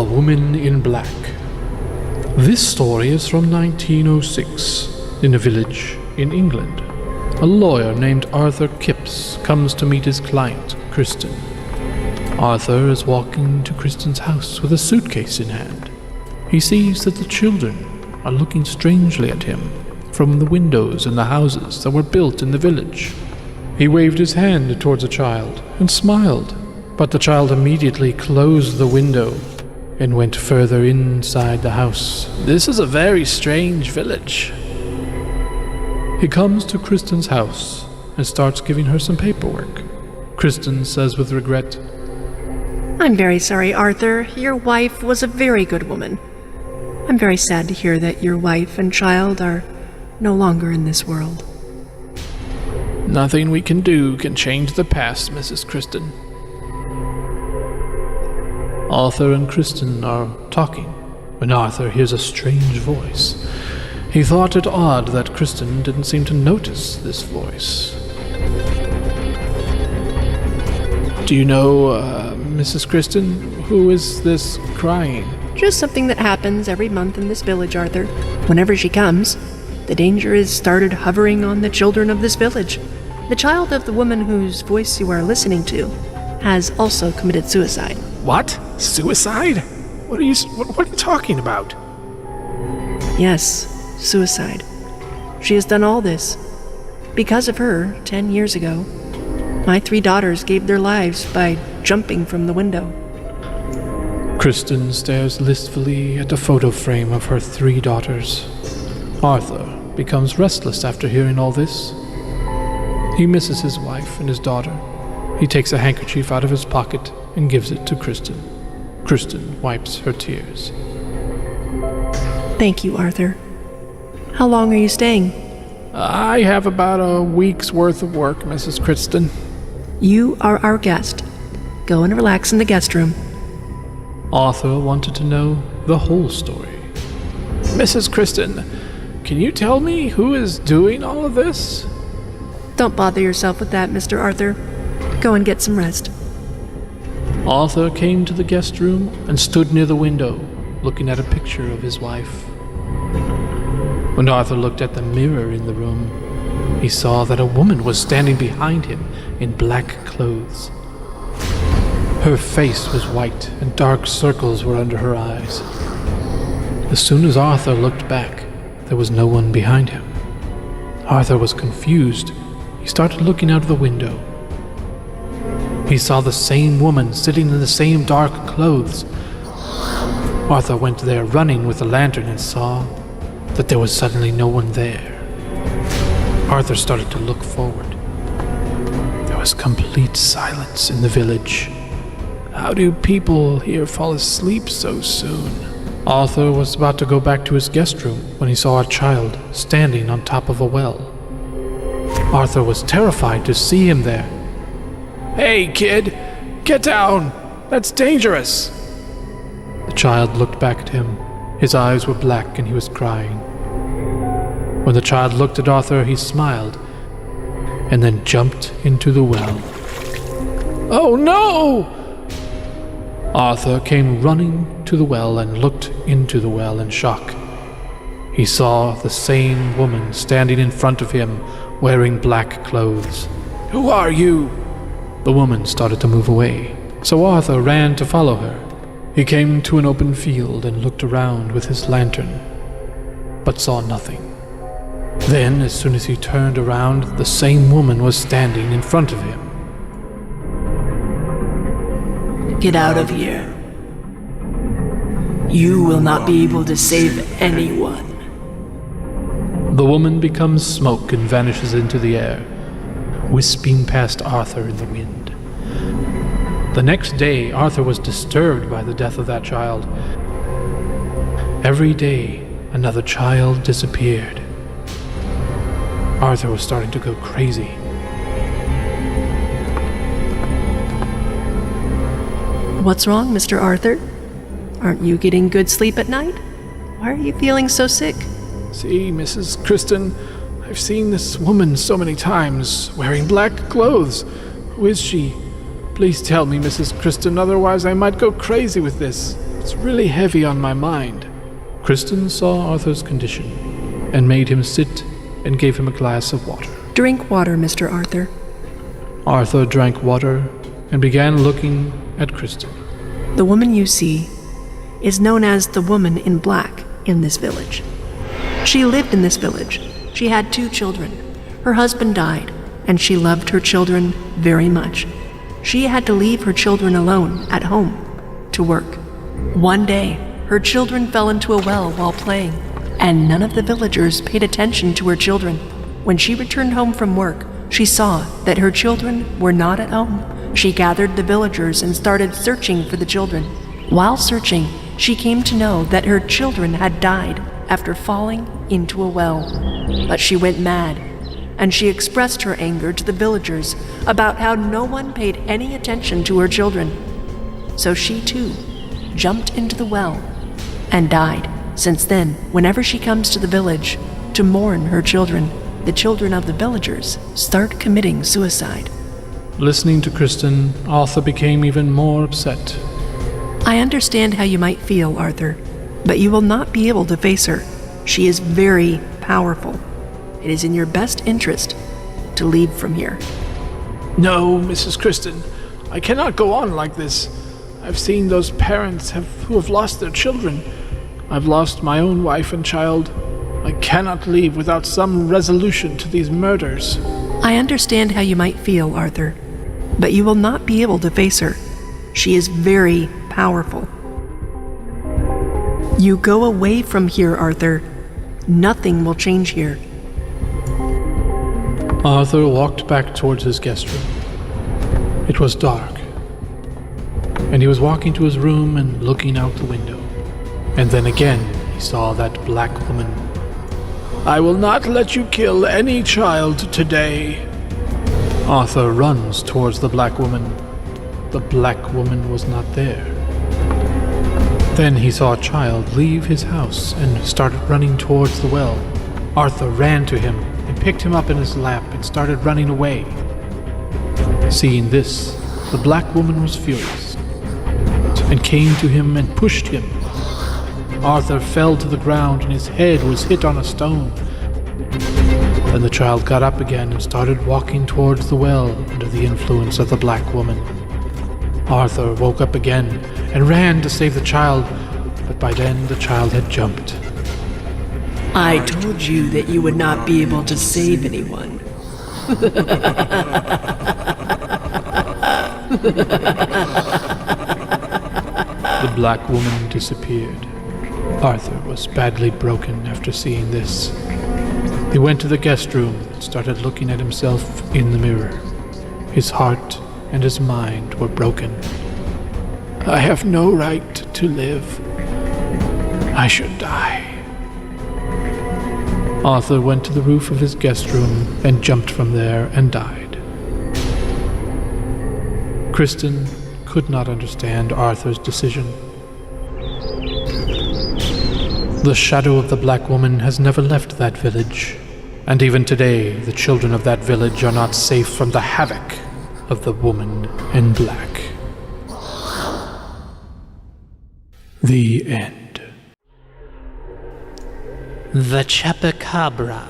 A Woman in Black. This story is from 1906, in a village in England. A lawyer named Arthur Kipps comes to meet his client, Kristen. Arthur is walking to Kristen's house with a suitcase in hand. He sees that the children are looking strangely at him from the windows in the houses that were built in the village. He waved his hand towards a child and smiled, but the child immediately closed the window and went further inside the house. This is a very strange village. He comes to Kristen's house and starts giving her some paperwork. Kristen says with regret, "I'm very sorry, Arthur. Your wife was a very good woman. I'm very sad to hear that your wife and child are no longer in this world." "Nothing we can do can change the past, Mrs. Kristen." Arthur and Kristen are talking when Arthur hears a strange voice. He thought it odd that Kristen didn't seem to notice this voice. "Do you know, Mrs. Kristen, who is this crying?" Just something that happens every month in this village, Arthur. Whenever she comes, the danger is started hovering on the children of this village. The child of the woman whose voice you are listening to has also committed suicide. "What? Suicide? What are you talking about?" Yes, suicide. She has done all this. Because of her, 10 years ago, my 3 daughters gave their lives by jumping from the window. Kristen stares listfully at the photo frame of her 3 daughters. Arthur becomes restless after hearing all this. He misses his wife and his daughter. He takes a handkerchief out of his pocket and gives it to Kristen. Kristen wipes her tears. Thank you, Arthur. How long are you staying? "I have about a week's worth of work, Mrs. Kristen." You are our guest. Go and relax in the guest room. Arthur wanted to know the whole story. "Mrs. Kristen, can you tell me who is doing all of this?" Don't bother yourself with that, Mr. Arthur. Go and get some rest. Arthur came to the guest room and stood near the window, looking at a picture of his wife. When Arthur looked at the mirror in the room, he saw that a woman was standing behind him in black clothes. Her face was white and dark circles were under her eyes. As soon as Arthur looked back, there was no one behind him. Arthur was confused. He started looking out of the window. He saw the same woman sitting in the same dark clothes. Arthur went there running with a lantern and saw that there was suddenly no one there. Arthur started to look forward. There was complete silence in the village. How do people here fall asleep so soon? Arthur was about to go back to his guest room when he saw a child standing on top of a well. Arthur was terrified to see him there. "Hey, kid, get down! That's dangerous!" The child looked back at him. His eyes were black and he was crying. When the child looked at Arthur, he smiled and then jumped into the well. "Oh no!" Arthur came running to the well and looked into the well in shock. He saw the same woman standing in front of him wearing black clothes. "Who are you?" The woman started to move away, so Arthur ran to follow her. He came to an open field and looked around with his lantern, but saw nothing. Then, as soon as he turned around, the same woman was standing in front of him. "Get out of here. You will not be able to save anyone." The woman becomes smoke and vanishes into the air, wisping past Arthur in the wind. The next day, Arthur was disturbed by the death of that child. Every day, another child disappeared. Arthur was starting to go crazy. What's wrong, Mr. Arthur? Aren't you getting good sleep at night? Why are you feeling so sick? "See, Mrs. Kristen, I've seen this woman so many times, wearing black clothes. Who is she? Please tell me, Mrs. Kristen, otherwise I might go crazy with this. It's really heavy on my mind." Kristen saw Arthur's condition and made him sit and gave him a glass of water. Drink water, Mr. Arthur. Arthur drank water and began looking at Kristen. The woman you see is known as the woman in black in this village. She lived in this village. She had 2 children. Her husband died, and she loved her children very much. She had to leave her children alone at home to work. One day, her children fell into a well while playing, and none of the villagers paid attention to her children. When she returned home from work, she saw that her children were not at home. She gathered the villagers and started searching for the children. While searching, she came to know that her children had died after falling into a well. But she went mad, and she expressed her anger to the villagers about how no one paid any attention to her children. So she too jumped into the well and died. Since then, whenever she comes to the village to mourn her children, the children of the villagers start committing suicide. Listening to Kristen, Arthur became even more upset. I understand how you might feel, Arthur, but you will not be able to face her. She is very powerful. It is in your best interest to leave from here. "No, Mrs. Kristen, I cannot go on like this. I've seen those parents who have lost their children. I've lost my own wife and child. I cannot leave without some resolution to these murders." I understand how you might feel, Arthur, but you will not be able to face her. She is very powerful. You go away from here, Arthur. Nothing will change here. Arthur walked back towards his guest room. It was dark, and he was walking to his room and looking out the window. And then again he saw that black woman. "I will not let you kill any child today." Arthur runs towards the black woman. The black woman was not there. Then he saw a child leave his house and started running towards the well. Arthur ran to him and picked him up in his lap and started running away. Seeing this, the black woman was furious and came to him and pushed him. Arthur fell to the ground and his head was hit on a stone. Then the child got up again and started walking towards the well under the influence of the black woman. Arthur woke up again and ran to save the child, but by then the child had jumped. I told you that you would not be able to save anyone. The black woman disappeared. Arthur was badly broken after seeing this. He went to the guest room and started looking at himself in the mirror. His heart and his mind were broken. "I have no right to live. I should die." Arthur went to the roof of his guest room and jumped from there and died. Kristen could not understand Arthur's decision. The shadow of the black woman has never left that village, and even today the children of that village are not safe from the havoc of the woman in black. The end. The Chapacabra.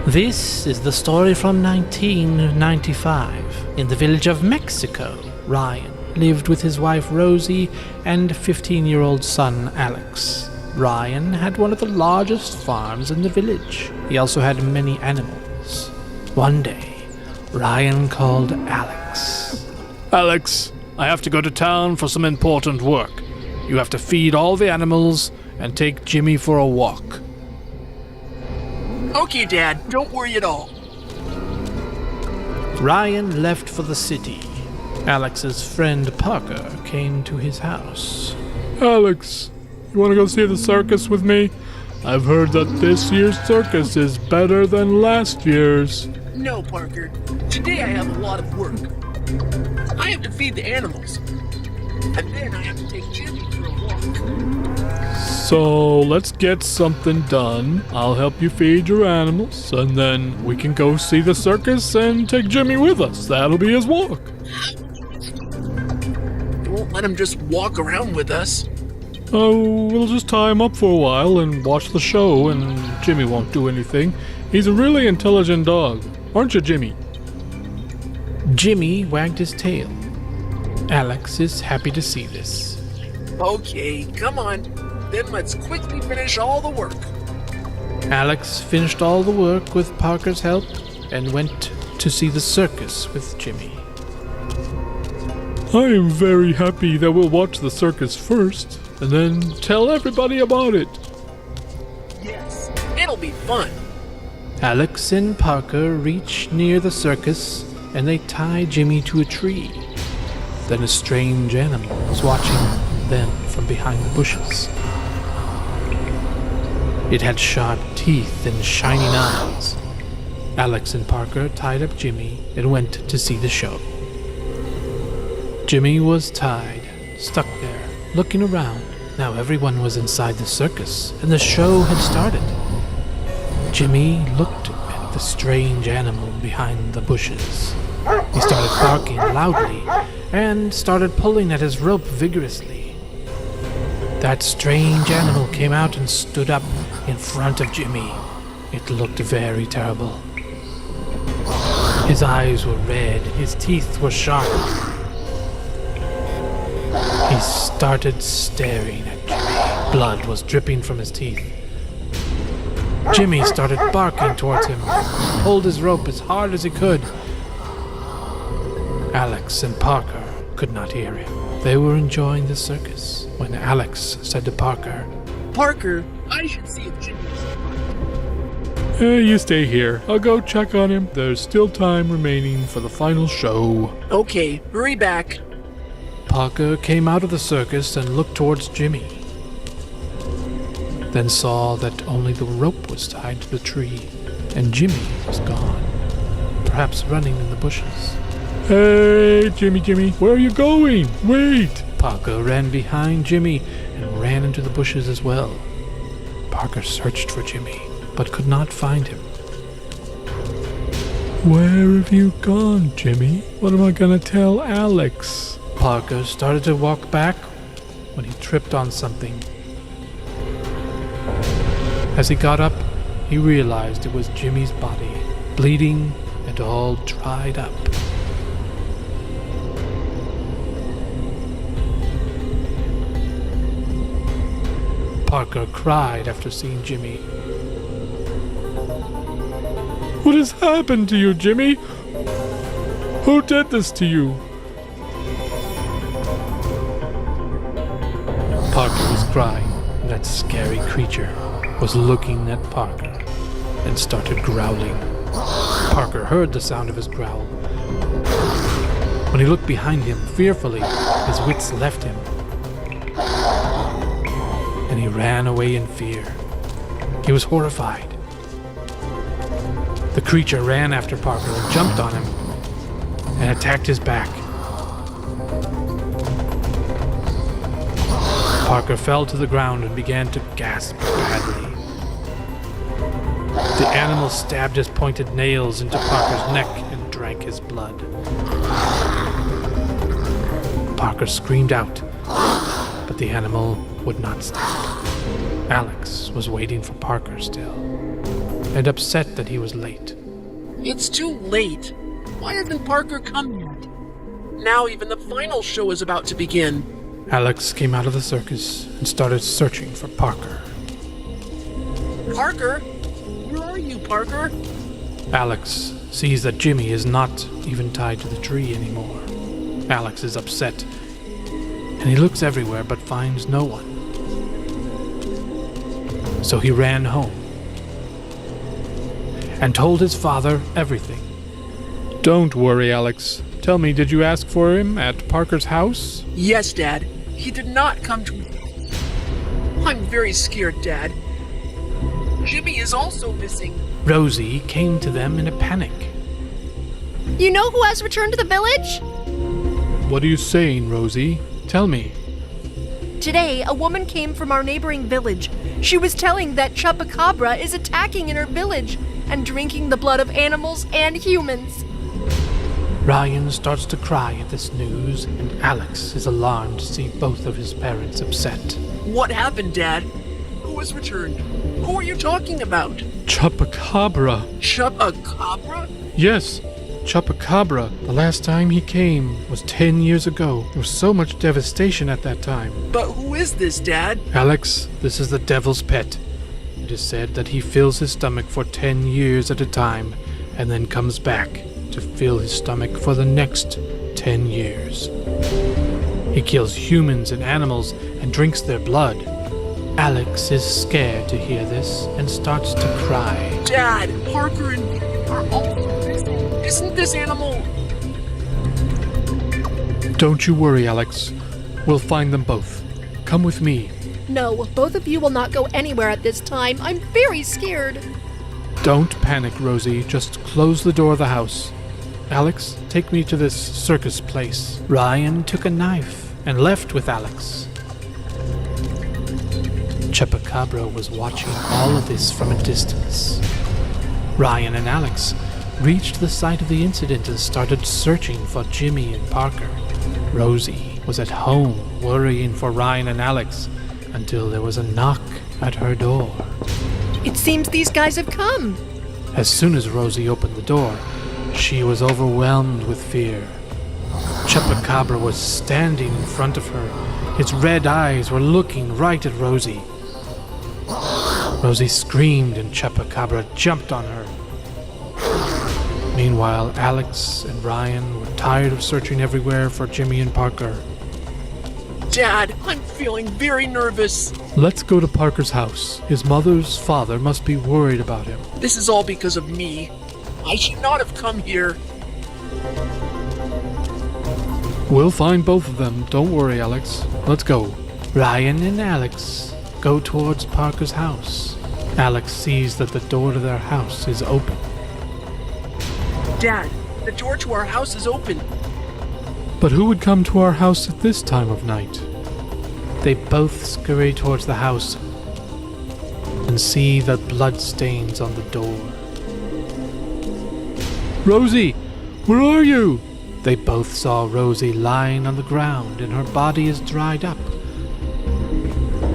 This is the story from 1995. In the village of Mexico, Ryan lived with his wife Rosie and 15-year-old son Alex. Ryan had one of the largest farms in the village. He also had many animals. One day, Ryan called Alex. "Alex, I have to go to town for some important work. You have to feed all the animals and take Jimmy for a walk." Okay, Dad, don't worry at all. Ryan left for the city. Alex's friend Parker came to his house. "Alex, you want to go see the circus with me? I've heard that this year's circus is better than last year's." No, Parker. Today I have a lot of work. I have to feed the animals. And then I have to take Jimmy for a walk. "So let's get something done. I'll help you feed your animals, and then we can go see the circus and take Jimmy with us. That'll be his walk." You won't let him just walk around with us. Oh, we'll just tie him up for a while and watch the show, and Jimmy won't do anything. He's a really intelligent dog. Aren't you, Jimmy? Jimmy wagged his tail. Alex is happy to see this. Okay, come on. Then let's quickly finish all the work. Alex finished all the work with Parker's help and went to see the circus with Jimmy. I am very happy that we'll watch the circus first, and then tell everybody about it. Yes, it'll be fun. Alex and Parker reach near the circus and they tie Jimmy to a tree. Then a strange animal was watching them from behind the bushes. It had sharp teeth and shining eyes. Alex and Parker tied up Jimmy and went to see the show. Jimmy was tied, stuck there, looking around. Now everyone was inside the circus, and the show had started. Jimmy looked at the strange animal behind the bushes. He started barking loudly and started pulling at his rope vigorously. That strange animal came out and stood up in front of Jimmy. It looked very terrible. His eyes were red, his teeth were sharp. He started staring at Jimmy. Blood was dripping from his teeth. Jimmy started barking towards him, pulled his rope as hard as he could. Alex and Parker could not hear him. They were enjoying the circus when Alex said to Parker, Parker, I should see if Jimmy's You stay here. I'll go check on him. There's still time remaining for the final show. Okay, hurry back. Parker came out of the circus and looked towards Jimmy, then saw that only the rope was tied to the tree, and Jimmy was gone, perhaps running in the bushes. Hey, Jimmy, where are you going? Wait! Parker ran behind Jimmy and ran into the bushes as well. Parker searched for Jimmy, but could not find him. Where have you gone, Jimmy? What am I gonna tell Alex? Parker started to walk back when he tripped on something. As he got up, he realized it was Jimmy's body, bleeding and all dried up. Parker cried after seeing Jimmy. What has happened to you, Jimmy? Who did this to you? Parker was crying, and that scary creature was looking at Parker and started growling. Parker heard the sound of his growl. When he looked behind him fearfully, his wits left him, and he ran away in fear. He was horrified. The creature ran after Parker and jumped on him and attacked his back. Parker fell to the ground and began to gasp badly. The animal stabbed his pointed nails into Parker's neck and drank his blood. Parker screamed out, but the animal would not stop. Alex was waiting for Parker still, and upset that he was late. It's too late. Why hasn't Parker come yet? Now even the final show is about to begin. Alex came out of the circus and started searching for Parker. Parker? Where are you, Parker? Alex sees that Jimmy is not even tied to the tree anymore. Alex is upset, and he looks everywhere but finds no one. So he ran home and told his father everything. Don't worry, Alex. Tell me, did you ask for him at Parker's house? Yes, Dad. He did not come to... I'm very scared, Dad. Jimmy is also missing. Rosie came to them in a panic. You know who has returned to the village? What are you saying, Rosie? Tell me. Today, a woman came from our neighboring village. She was telling that Chapacabra is attacking in her village and drinking the blood of animals and humans. Ryan starts to cry at this news, and Alex is alarmed to see both of his parents upset. What happened, Dad? Who has returned? Who are you talking about? Chapacabra! Chapacabra? Yes, Chapacabra. The last time he came was 10 years ago. There was so much devastation at that time. But who is this, Dad? Alex, this is the devil's pet. It is said that he fills his stomach for 10 years at a time, and then comes back to fill his stomach for the next 10 years. He kills humans and animals and drinks their blood. Alex is scared to hear this and starts to cry. Dad, Parker and Vivian are all missing. Isn't this animal? Don't you worry, Alex. We'll find them both. Come with me. No, both of you will not go anywhere at this time. I'm very scared. Don't panic, Rosie. Just close the door of the house. Alex, take me to this circus place. Ryan took a knife and left with Alex. Chapacabra was watching all of this from a distance. Ryan and Alex reached the site of the incident and started searching for Jimmy and Parker. Rosie was at home worrying for Ryan and Alex until there was a knock at her door. It seems these guys have come. As soon as Rosie opened the door, she was overwhelmed with fear. Chapacabra was standing in front of her. Its red eyes were looking right at Rosie. Rosie screamed and Chapacabra jumped on her. Meanwhile, Alex and Ryan were tired of searching everywhere for Jimmy and Parker. Dad, I'm feeling very nervous. Let's go to Parker's house. His mother's father must be worried about him. This is all because of me. I should not have come here. We'll find both of them. Don't worry, Alex. Let's go. Ryan and Alex go towards Parker's house. Alex sees that the door to their house is open. Dad, the door to our house is open. But who would come to our house at this time of night? They both scurry towards the house And see the blood stains on the door. Rosie, where are you? They both saw Rosie lying on the ground and her body is dried up.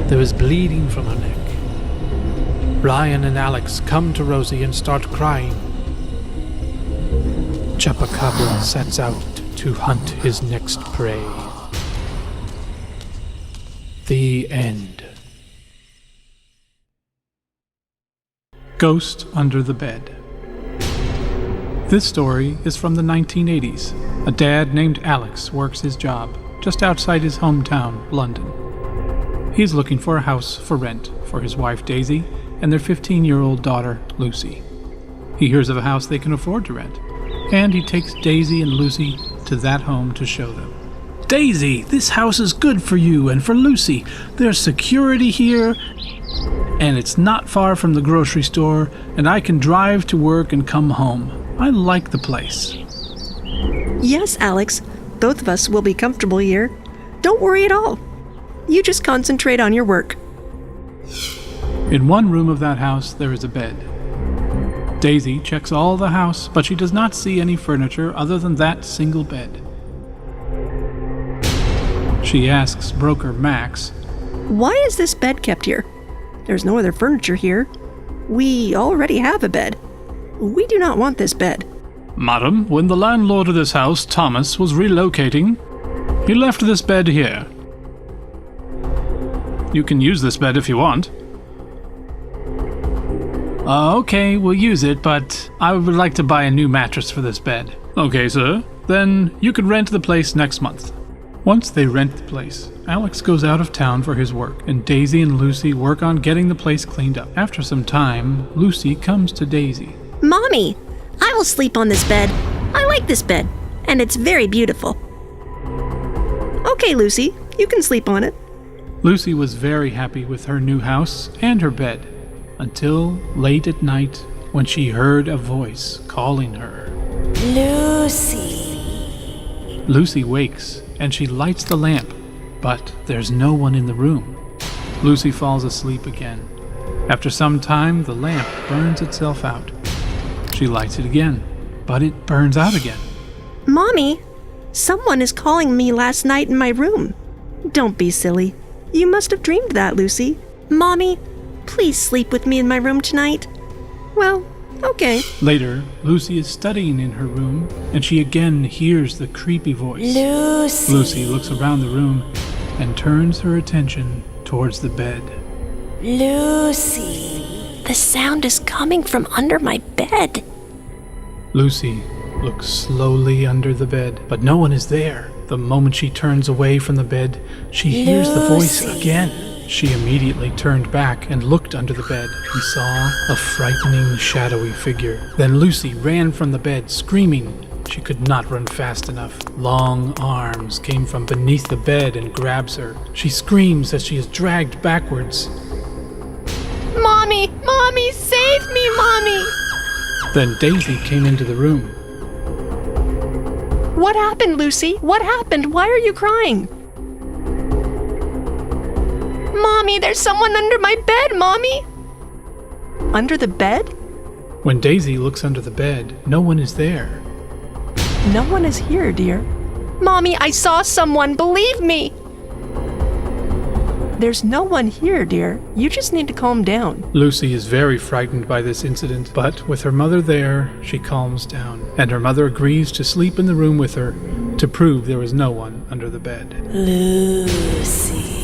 There is bleeding from her neck. Ryan and Alex come to Rosie and start crying. Chapacabra sets out to hunt his next prey. The end. Ghost Under the Bed. This story is from the 1980s. A dad named Alex works his job just outside his hometown, London. He's looking for a house for rent for his wife Daisy and their 15-year-old daughter Lucy. He hears of a house they can afford to rent, and he takes Daisy and Lucy to that home to show them. Daisy, this house is good for you and for Lucy. There's security here, and it's not far from the grocery store, and I can drive to work and come home. I like the place. Yes, Alex. Both of us will be comfortable here. Don't worry at all. You just concentrate on your work. In one room of that house, there is a bed. Daisy checks all the house, but she does not see any furniture other than that single bed. She asks broker Max, Why is this bed kept here? There's no other furniture here. We already have a bed. We do not want this bed. Madam, when the landlord of this house, Thomas, was relocating, he left this bed here. You can use this bed if you want. Okay, we'll use it, but I would like to buy a new mattress for this bed. Okay, sir. Then you can rent the place next month. Once they rent the place, Alex goes out of town for his work, and Daisy and Lucy work on getting the place cleaned up. After some time, Lucy comes to Daisy. Mommy, I will sleep on this bed. I like this bed, and it's very beautiful. Okay, Lucy, you can sleep on it. Lucy was very happy with her new house and her bed, until late at night when she heard a voice calling her. Lucy. Lucy wakes and she lights the lamp, but there's no one in the room. Lucy falls asleep again. After some time, the lamp burns itself out. She lights it again, but it burns out again. Mommy, someone is calling me last night in my room. Don't be silly. You must have dreamed that, Lucy. Mommy, please sleep with me in my room tonight. Well, okay. Later, Lucy is studying in her room, and she again hears the creepy voice. Lucy. Lucy looks around the room and turns her attention towards the bed. Lucy. The sound is coming from under my bed. Lucy looks slowly under the bed, but no one is there. The moment she turns away from the bed, she hears the voice Lucy. again. She immediately turned back and looked under the bed and saw a frightening, shadowy figure. Then Lucy ran from the bed, screaming. She could not run fast enough. Long arms came from beneath the bed and grabs her. She screams as she is dragged backwards. Mommy! Mommy! Save me, Mommy! Then Daisy came into the room. What happened, Lucy? What happened? Why are you crying? Mommy, there's someone under my bed, Mommy! Under the bed? When Daisy looks under the bed, no one is there. No one is here, dear. Mommy, I saw someone, believe me! There's no one here, dear. You just need to calm down. Lucy is very frightened by this incident, but with her mother there, she calms down, and her mother agrees to sleep in the room with her to prove there is no one under the bed. Lucy.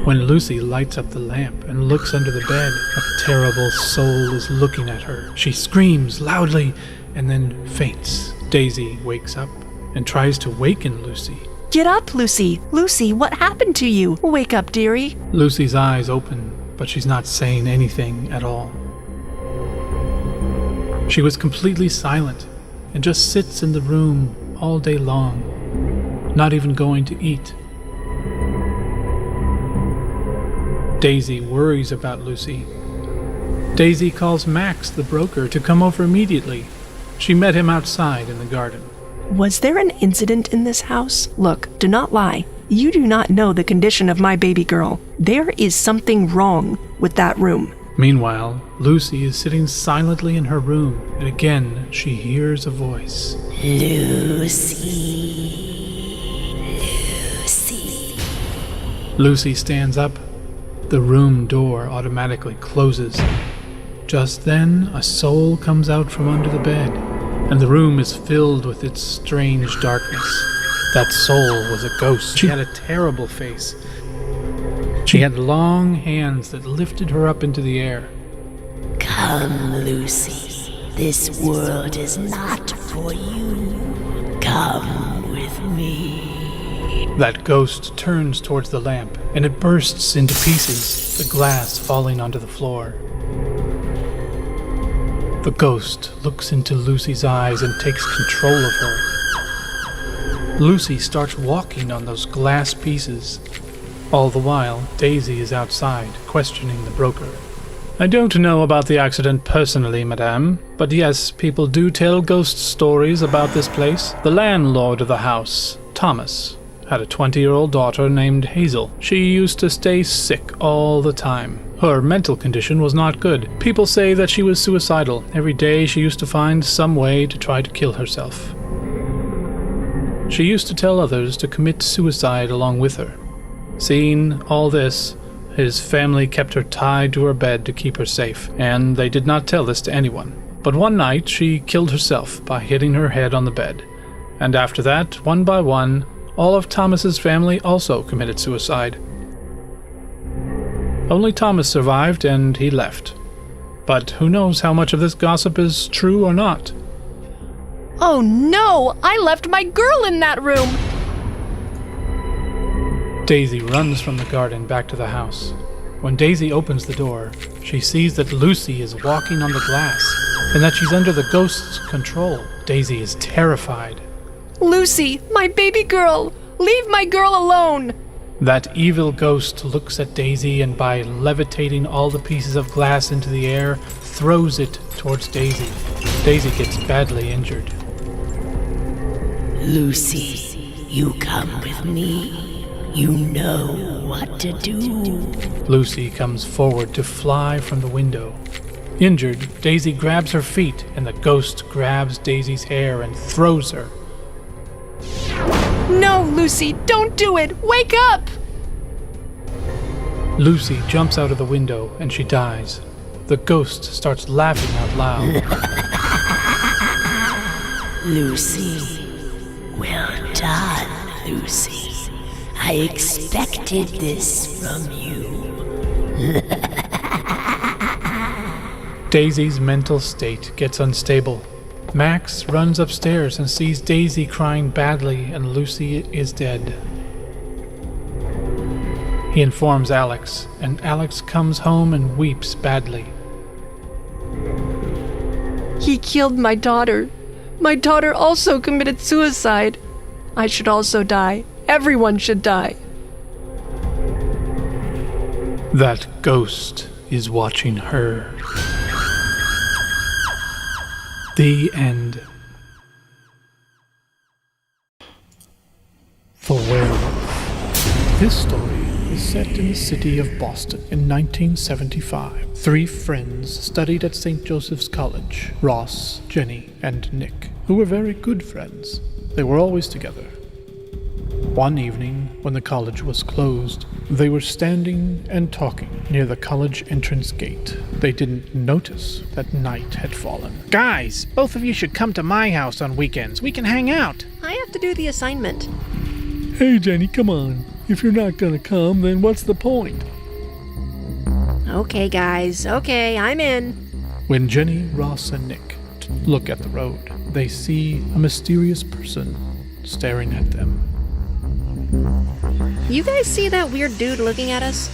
When Lucy lights up the lamp and looks under the bed, a terrible soul is looking at her. She screams loudly and then faints. Daisy wakes up and tries to waken Lucy. Get up, Lucy. Lucy, what happened to you? Wake up, dearie. Lucy's eyes open, but she's not saying anything at all. She was completely silent and just sits in the room all day long, not even going to eat. Daisy worries about Lucy. Daisy calls Max, the broker, to come over immediately. She met him outside in the garden. Was there an incident in this house? Look, do not lie. You do not know the condition of my baby girl. There is something wrong with that room. Meanwhile, Lucy is sitting silently in her room, and again she hears a voice. Lucy. Lucy. Lucy stands up. The room door automatically closes. Just then, a soul comes out from under the bed, and the room is filled with its strange darkness. That soul was a ghost. She had a terrible face. She had long hands that lifted her up into the air. Come, Lucy. This world is not for you. Come with me. That ghost turns towards the lamp, and it bursts into pieces, the glass falling onto the floor. The ghost looks into Lucy's eyes and takes control of her. Lucy starts walking on those glass pieces. All the while, Daisy is outside, questioning the broker. I don't know about the accident personally, madame, but yes, people do tell ghost stories about this place. The landlord of the house, Thomas, had a 20-year-old daughter named Hazel. She used to stay sick all the time. Her mental condition was not good. People say that she was suicidal. Every day she used to find some way to try to kill herself. She used to tell others to commit suicide along with her. Seeing all this, his family kept her tied to her bed to keep her safe, and they did not tell this to anyone. But one night she killed herself by hitting her head on the bed. And after that, one by one, all of Thomas's family also committed suicide. Only Thomas survived, and he left. But who knows how much of this gossip is true or not? Oh no! I left my girl in that room! Daisy runs from the garden back to the house. When Daisy opens the door, she sees that Lucy is walking on the glass, and that she's under the ghost's control. Daisy is terrified. Lucy, my baby girl! Leave my girl alone! That evil ghost looks at Daisy and by levitating all the pieces of glass into the air, throws it towards Daisy. Daisy gets badly injured. Lucy, you come with me. You know what to do. Lucy comes forward to fly from the window. Injured, Daisy grabs her feet, and the ghost grabs Daisy's hair and throws her. No, Lucy, don't do it! Wake up! Lucy jumps out of the window, and she dies. The ghost starts laughing out loud. Lucy. Well done, Lucy. I expected this from you. Daisy's mental state gets unstable. Max runs upstairs and sees Daisy crying badly, and Lucy is dead. He informs Alex, and Alex comes home and weeps badly. He killed my daughter. My daughter also committed suicide. I should also die. Everyone should die. That ghost is watching her. The end. The Werewolf. This story is set in the city of Boston in 1975. 3 friends studied at St. Joseph's College: Ross, Jenny, and Nick, who were very good friends. They were always together. One evening, when the college was closed, they were standing and talking near the college entrance gate. They didn't notice that night had fallen. Guys, both of you should come to my house on weekends. We can hang out. I have to do the assignment. Hey, Jenny, come on. If you're not gonna come, then what's the point? Okay, guys. Okay, I'm in. When Jenny, Ross, and Nick look at the road, they see a mysterious person staring at them. You guys see that weird dude looking at us?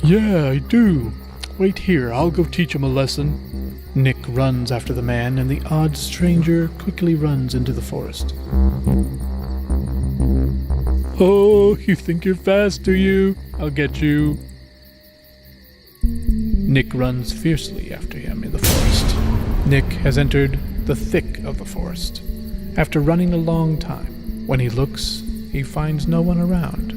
Yeah, I do. Wait here, I'll go teach him a lesson. Nick runs after the man, and the odd stranger quickly runs into the forest. Oh, you think you're fast, do you? I'll get you. Nick runs fiercely after him in the forest. Nick has entered the thick of the forest. After running a long time, when he looks, he finds no one around.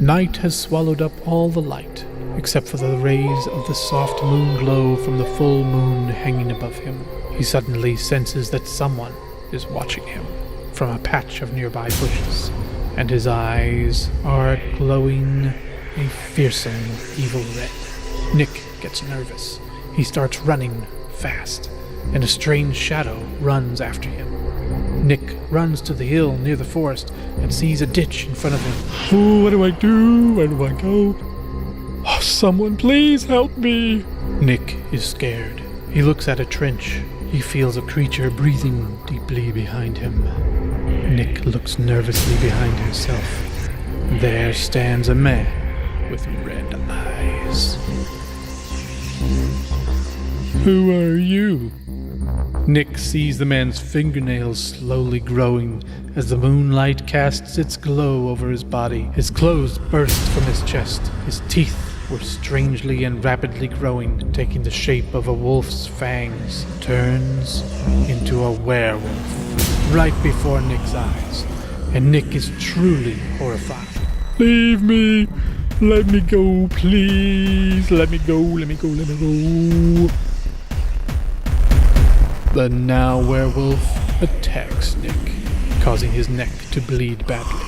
Night has swallowed up all the light, except for the rays of the soft moon glow from the full moon hanging above him. He suddenly senses that someone is watching him from a patch of nearby bushes, and his eyes are glowing a fearsome evil red. Nick gets nervous. He starts running fast, and a strange shadow runs after him. Nick runs to the hill near the forest and sees a ditch in front of him. Oh, what do I do? Where do I go? Oh, someone please help me! Nick is scared. He looks at a trench. He feels a creature breathing deeply behind him. Nick looks nervously behind himself. There stands a man with red eyes. Who are you? Nick sees the man's fingernails slowly growing as the moonlight casts its glow over his body. His clothes burst from his chest. His teeth were strangely and rapidly growing, taking the shape of a wolf's fangs. Turns into a werewolf right before Nick's eyes, and Nick is truly horrified. Leave me! Let me go, please! Let me go, let me go, let me go! The now werewolf attacks Nick, causing his neck to bleed badly.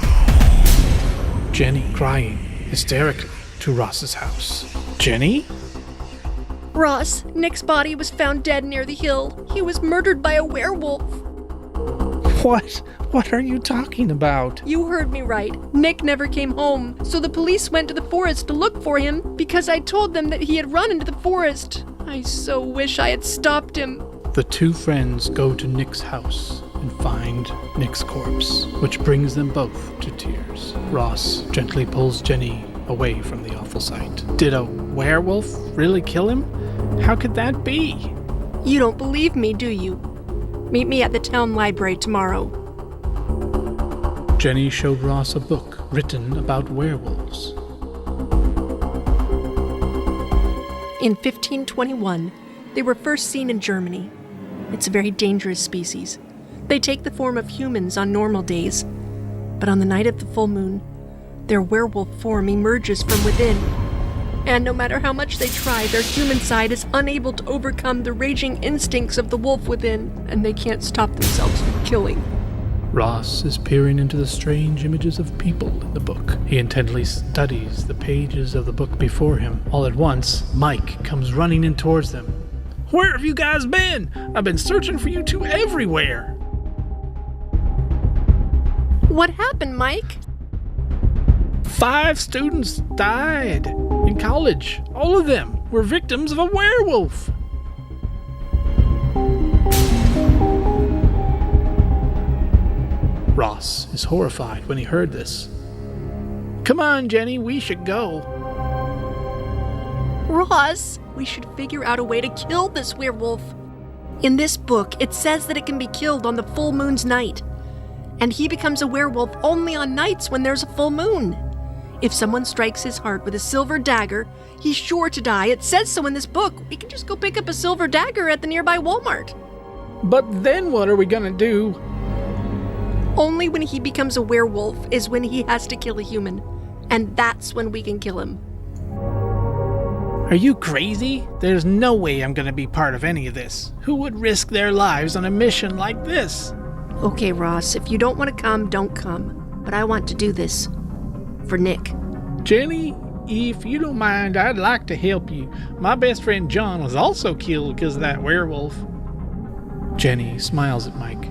Jenny crying hysterically to Ross's house. Jenny? Ross, Nick's body was found dead near the hill. He was murdered by a werewolf. What? What are you talking about? You heard me right. Nick never came home, so the police went to the forest to look for him because I told them that he had run into the forest. I so wish I had stopped him. The 2 friends go to Nick's house and find Nick's corpse, which brings them both to tears. Ross gently pulls Jenny away from the awful sight. Did a werewolf really kill him? How could that be? You don't believe me, do you? Meet me at the town library tomorrow. Jenny showed Ross a book written about werewolves. In 1521, they were first seen in Germany. It's a very dangerous species. They take the form of humans on normal days, but on the night of the full moon, their werewolf form emerges from within. And no matter how much they try, their human side is unable to overcome the raging instincts of the wolf within, and they can't stop themselves from killing. Ross is peering into the strange images of people in the book. He intently studies the pages of the book before him. All at once, Mike comes running in towards them. Where have you guys been? I've been searching for you two everywhere. What happened, Mike? 5 students died in college. All of them were victims of a werewolf. Ross is horrified when he heard this. Come on, Jenny, we should go. Ross, we should figure out a way to kill this werewolf. In this book, it says that it can be killed on the full moon's night. And he becomes a werewolf only on nights when there's a full moon. If someone strikes his heart with a silver dagger, he's sure to die. It says so in this book. We can just go pick up a silver dagger at the nearby Walmart. But then what are we gonna do? Only when he becomes a werewolf is when he has to kill a human. And that's when we can kill him. Are you crazy? There's no way I'm gonna be part of any of this. Who would risk their lives on a mission like this? Okay, Ross, if you don't want to come, don't come. But I want to do this. For Nick. Jenny, if you don't mind, I'd like to help you. My best friend John was also killed because of that werewolf. Jenny smiles at Mike.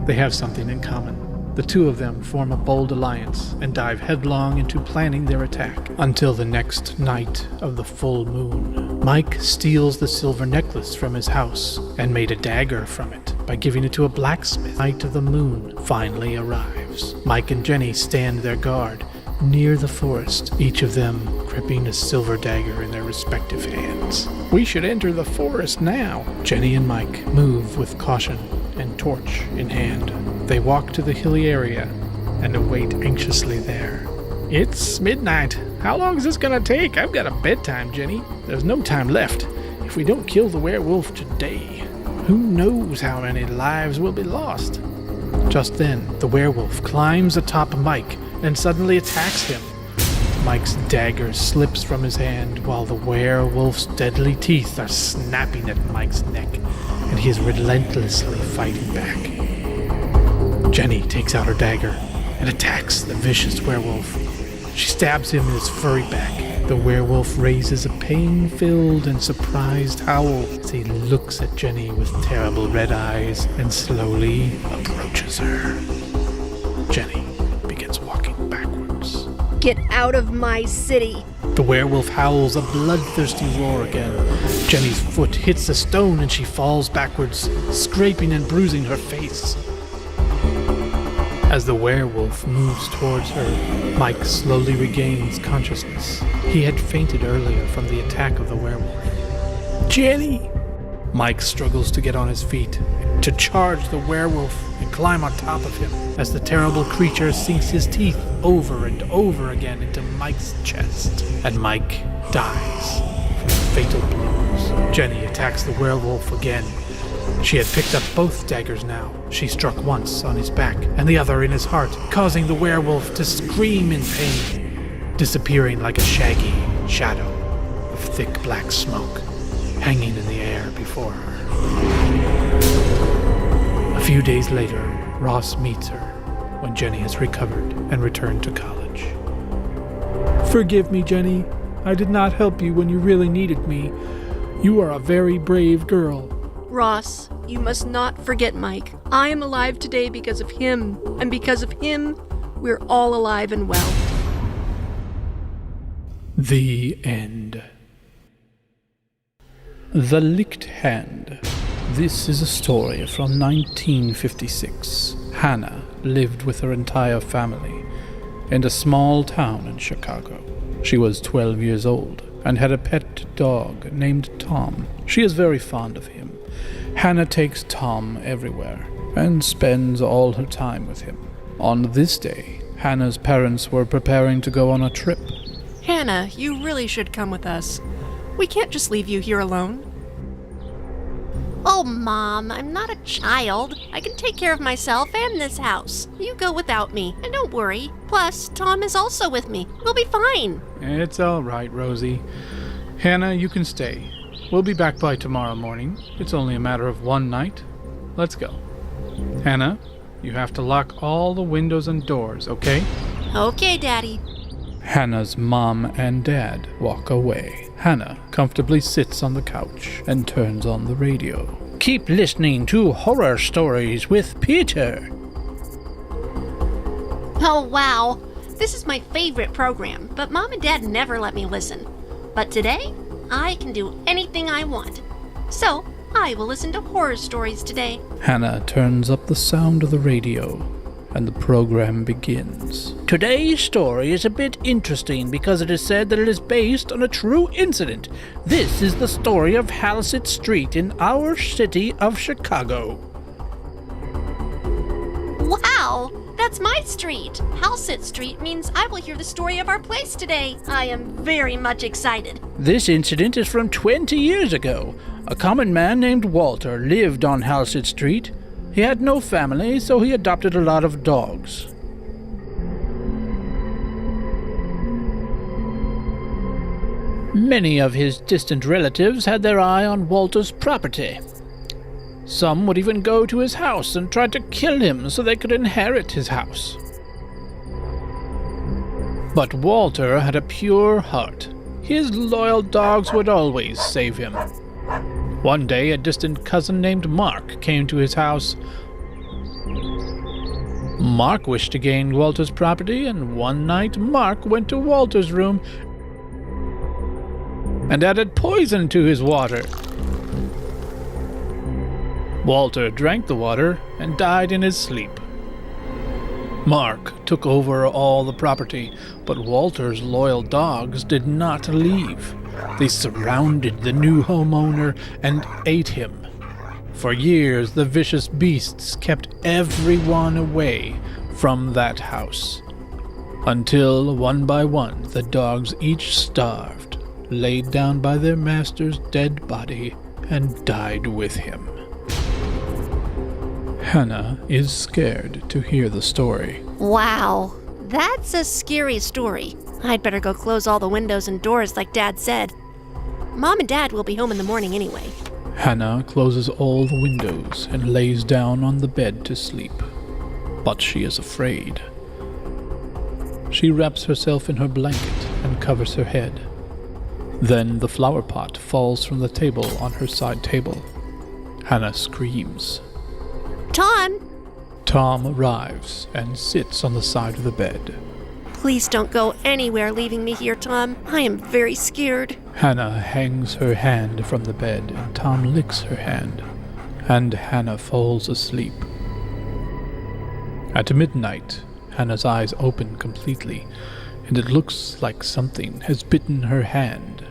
They have something in common. The two of them form a bold alliance and dive headlong into planning their attack until the next night of the full moon. Mike steals the silver necklace from his house and made a dagger from it by giving it to a blacksmith. Night of the moon finally arrives. Mike and Jenny stand their guard near the forest, each of them gripping a silver dagger in their respective hands. We should enter the forest now. Jenny and Mike move with caution and torch in hand. They walk to the hilly area and await anxiously there. It's midnight. How long is this gonna take? I've got a bedtime, Jenny. There's no time left. If we don't kill the werewolf today, who knows how many lives will be lost? Just then, the werewolf climbs atop Mike and suddenly attacks him. Mike's dagger slips from his hand while the werewolf's deadly teeth are snapping at Mike's neck, and he is relentlessly fighting back. Jenny takes out her dagger and attacks the vicious werewolf. She stabs him in his furry back. The werewolf raises a pain-filled and surprised howl as he looks at Jenny with terrible red eyes and slowly approaches her. Jenny begins walking backwards. Get out of my city. The werewolf howls a bloodthirsty roar again. Jenny's foot hits a stone and she falls backwards, scraping and bruising her face. As the werewolf moves towards her, Mike slowly regains consciousness. He had fainted earlier from the attack of the werewolf. Jenny! Mike struggles to get on his feet, to charge the werewolf and climb on top of him, as the terrible creature sinks his teeth over and over again into Mike's chest, and Mike dies from fatal blows. Jenny attacks the werewolf again. She had picked up both daggers now. She struck once on his back and the other in his heart, causing the werewolf to scream in pain, disappearing like a shaggy shadow of thick black smoke hanging in the air before her. A few days later, Ross meets her when Jenny has recovered and returned to college. Forgive me, Jenny. I did not help you when you really needed me. You are a very brave girl. Ross, you must not forget Mike. I am alive today because of him, and because of him, we're all alive and well. The end. The Licked Hand. This is a story from 1956. Hannah lived with her entire family in a small town in Chicago. She was 12 years old and had a pet dog named Tom. She is very fond of him. Hannah takes Tom everywhere and spends all her time with him. On this day, Hannah's parents were preparing to go on a trip. Hannah, you really should come with us. We can't just leave you here alone. Oh, Mom, I'm not a child. I can take care of myself and this house. You go without me, and don't worry. Plus, Tom is also with me. We'll be fine. It's all right, Rosie. Hannah, you can stay. We'll be back by tomorrow morning. It's only a matter of one night. Let's go. Hannah, you have to lock all the windows and doors, okay? Okay, Daddy. Hannah's mom and dad walk away. Hannah comfortably sits on the couch and turns on the radio. Keep listening to Horror Stories with Peter. Oh, wow. This is my favorite program, but Mom and Dad never let me listen. But today, I can do anything I want. So, I will listen to horror stories today. Hannah turns up the sound of the radio, and the program begins. Today's story is a bit interesting because it is said that it is based on a true incident. This is the story of Halsett Street in our city of Chicago. Wow! That's my street. Halsett Street means I will hear the story of our place today. I am very much excited. This incident is from 20 years ago. A common man named Walter lived on Halsett Street. He had no family, so he adopted a lot of dogs. Many of his distant relatives had their eye on Walter's property. Some would even go to his house and try to kill him so they could inherit his house. But Walter had a pure heart. His loyal dogs would always save him. One day, a distant cousin named Mark came to his house. Mark wished to gain Walter's property, and one night Mark went to Walter's room and added poison to his water. Walter drank the water and died in his sleep. Mark took over all the property, but Walter's loyal dogs did not leave. They surrounded the new homeowner and ate him. For years, the vicious beasts kept everyone away from that house, until one by one the dogs each starved, laid down by their master's dead body, and died with him. Hannah is scared to hear the story. Wow, that's a scary story. I'd better go close all the windows and doors like Dad said. Mom and Dad will be home in the morning anyway. Hannah closes all the windows and lays down on the bed to sleep. But she is afraid. She wraps herself in her blanket and covers her head. Then the flower pot falls from the table on her side table. Hannah screams. Tom! Tom arrives and sits on the side of the bed. Please don't go anywhere leaving me here, Tom. I am very scared. Hannah hangs her hand from the bed and Tom licks her hand, and Hannah falls asleep. At midnight, Hannah's eyes open completely, and it looks like something has bitten her hand.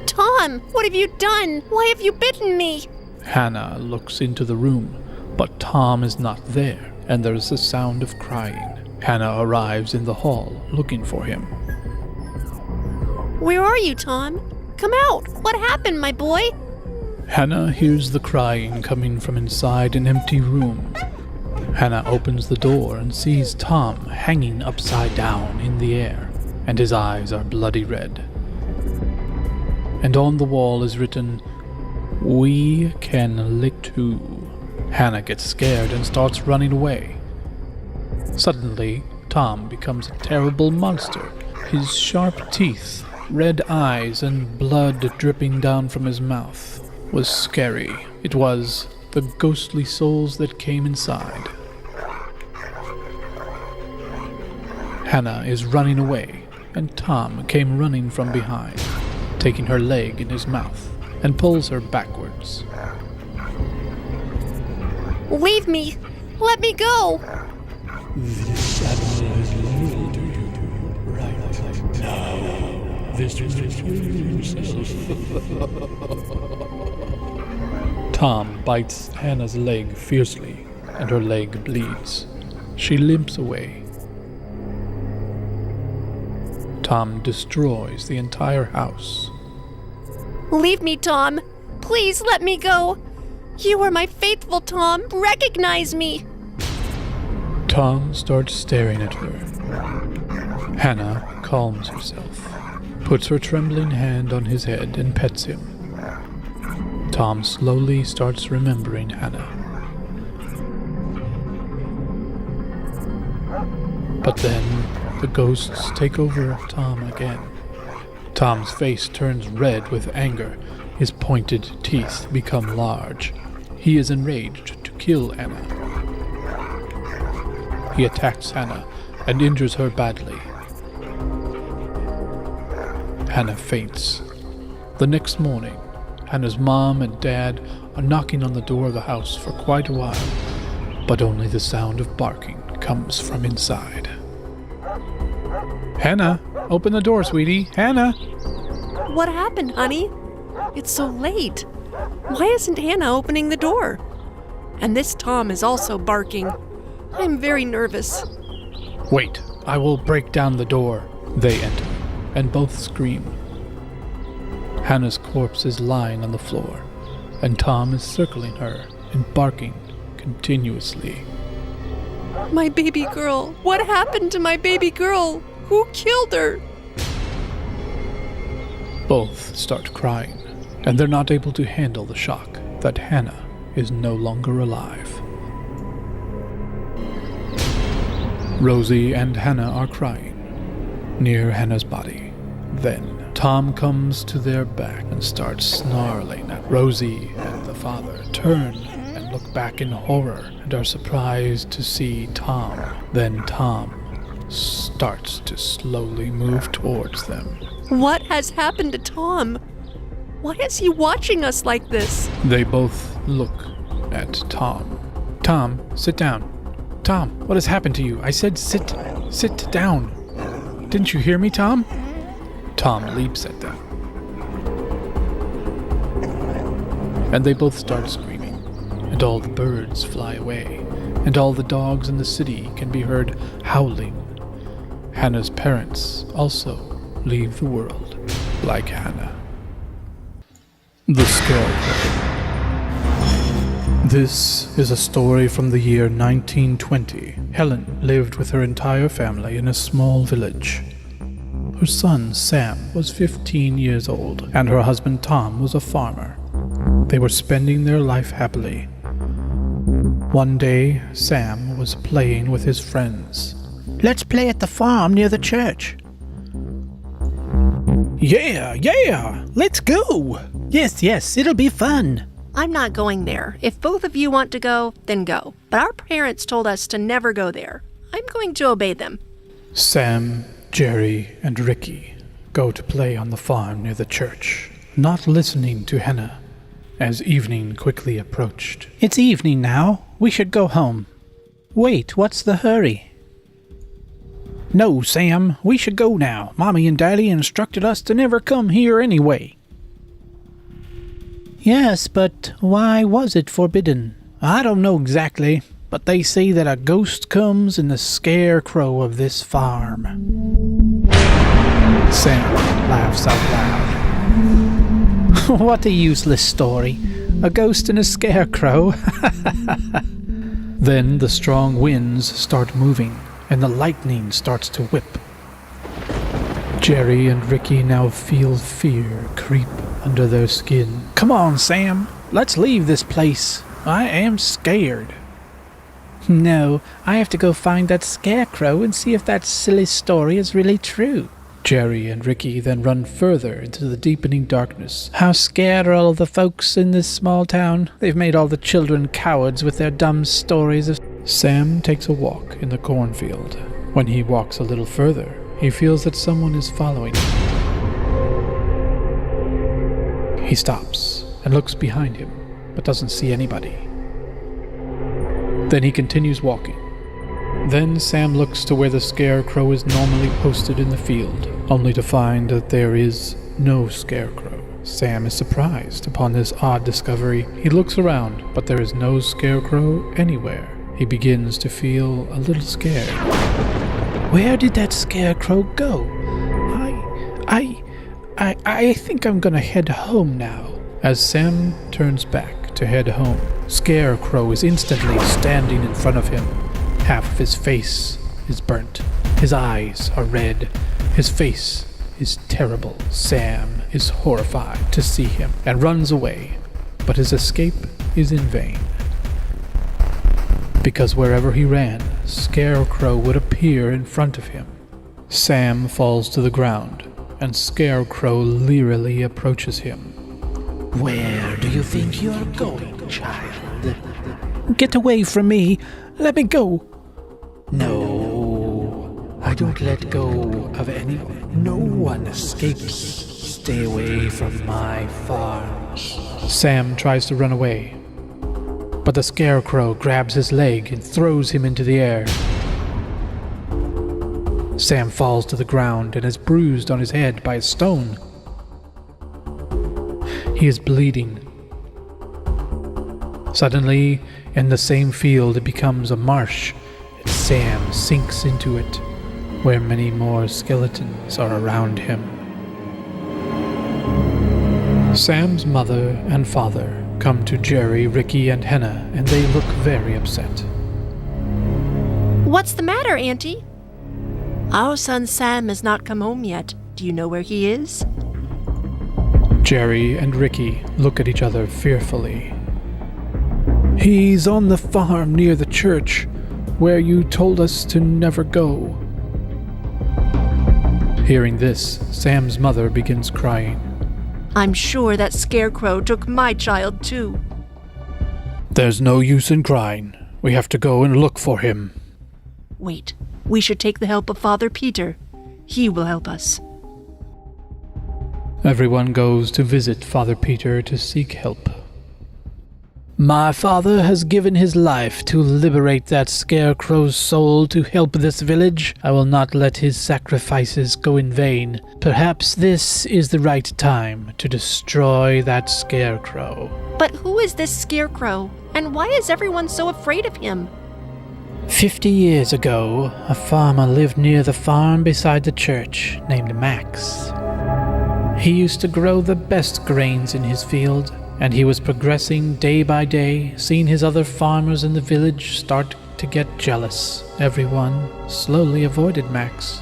Tom, what have you done? Why have you bitten me? Hannah looks into the room, but Tom is not there, and there is a sound of crying. Hannah arrives in the hall, looking for him. Where are you, Tom? Come out! What happened, my boy? Hannah hears the crying coming from inside an empty room. Hannah opens the door and sees Tom hanging upside down in the air, and his eyes are bloody red. And on the wall is written, "We can lick too." Hannah gets scared and starts running away. Suddenly, Tom becomes a terrible monster. His sharp teeth, red eyes, and blood dripping down from his mouth was scary. It was the ghostly souls that came inside. Hannah is running away, and Tom came running from behind, taking her leg in his mouth, and pulls her backwards. Leave me! Let me go! This animal is loyal to you right now. This will kill himself. Tom bites Hannah's leg fiercely, and her leg bleeds. She limps away. Tom destroys the entire house. Leave me, Tom! Please let me go! You are my faithful Tom! Recognize me! Tom starts staring at her. Hannah calms herself. puts her trembling hand on his head and pets him. Tom slowly starts remembering Hannah. But then the ghosts take over Tom again. Tom's face turns red with anger. His pointed teeth become large. He is enraged to kill Hannah. He attacks Hannah and injures her badly. Hannah faints. The next morning, Hannah's mom and dad are knocking on the door of the house for quite a while, but only the sound of barking comes from inside. Hannah, open the door, sweetie. Hannah! What happened, honey? It's so late. Why isn't Hannah opening the door? And this Tom is also barking. I'm very nervous. Wait, I will break down the door. They enter, and both scream. Hannah's corpse is lying on the floor, and Tom is circling her and barking continuously. My baby girl. What happened to my baby girl? Who killed her? Both start crying, and they're not able to handle the shock that Hannah is no longer alive. Rosie and Hannah are crying near Hannah's body. Then Tom comes to their back and starts snarling at Rosie and the father. Turn and look back in horror and are surprised to see Tom. Then Tom starts to slowly move towards them. What has happened to Tom? Why is he watching us like this? They both look at Tom. Tom, sit down. Tom, what has happened to you? I said sit down. Didn't you hear me, Tom? Tom leaps at them. And they both start screaming, and all the birds fly away, and all the dogs in the city can be heard howling. Hannah's parents also leave the world like Hannah. The Scarecrow. This is a story from the year 1920. Helen lived with her entire family in a small village. Her son, Sam, was 15 years old, and her husband, Tom, was a farmer. They were spending their life happily. One day, Sam was playing with his friends. Let's play at the farm near the church. Yeah, let's go. Yes, it'll be fun. I'm not going there. If both of you want to go, then go. But our parents told us to never go there. I'm going to obey them. Sam, Jerry, and Ricky go to play on the farm near the church, not listening to Hannah, as evening quickly approached. It's evening now. We should go home. Wait, what's the hurry? No, Sam, we should go now. Mommy and Daddy instructed us to never come here anyway. Yes, but why was it forbidden? I don't know exactly, but they say that a ghost comes in the Scarecrow of this farm. Sam laughs out loud. What a useless story. A ghost and a scarecrow. Then the strong winds start moving, and the lightning starts to whip. Jerry and Ricky now feel fear creep under their skin. Come on, Sam. Let's leave this place. I am scared. No, I have to go find that scarecrow and see if that silly story is really true. Jerry and Ricky then run further into the deepening darkness. How scared are all the folks in this small town? They've made all the children cowards with their dumb stories of... Sam takes a walk in the cornfield. When he walks a little further, he feels that someone is following him. He stops and looks behind him, but doesn't see anybody. Then he continues walking. Then Sam looks to where the Scarecrow is normally posted in the field, only to find that there is no Scarecrow. Sam is surprised upon this odd discovery. He looks around, but there is no Scarecrow anywhere. He begins to feel a little scared. Where did that scarecrow go? I think I'm gonna head home now. As Sam turns back to head home, Scarecrow is instantly standing in front of him. Half of his face is burnt. His eyes are red. His face is terrible. Sam is horrified to see him and runs away, but his escape is in vain. Because wherever he ran, Scarecrow would appear in front of him. Sam falls to the ground, and Scarecrow leerily approaches him. Where do you think you're going, child? Get away from me! Let me go! No, I don't let go of anyone. No one escapes. Stay away from my farm. Sam tries to run away, but the Scarecrow grabs his leg and throws him into the air. Sam falls to the ground and is bruised on his head by a stone. He is bleeding. Suddenly, in the same field, it becomes a marsh, and Sam sinks into it, where many more skeletons are around him. Sam's mother and father come to Jerry, Ricky, and Henna, and they look very upset. What's the matter, Auntie? Our son Sam has not come home yet. Do you know where he is? Jerry and Ricky look at each other fearfully. He's on the farm near the church, where you told us to never go. Hearing this, Sam's mother begins crying. I'm sure that Scarecrow took my child too. There's no use in crying. We have to go and look for him. Wait, we should take the help of Father Peter. He will help us. Everyone goes to visit Father Peter to seek help. My father has given his life to liberate that Scarecrow's soul to help this village. I will not let his sacrifices go in vain. Perhaps this is the right time to destroy that Scarecrow. But who is this Scarecrow, and why is everyone so afraid of him? 50 years ago, a farmer lived near the farm beside the church named Max. He used to grow the best grains in his field, and he was progressing day by day, seeing his other farmers in the village start to get jealous. Everyone slowly avoided Max.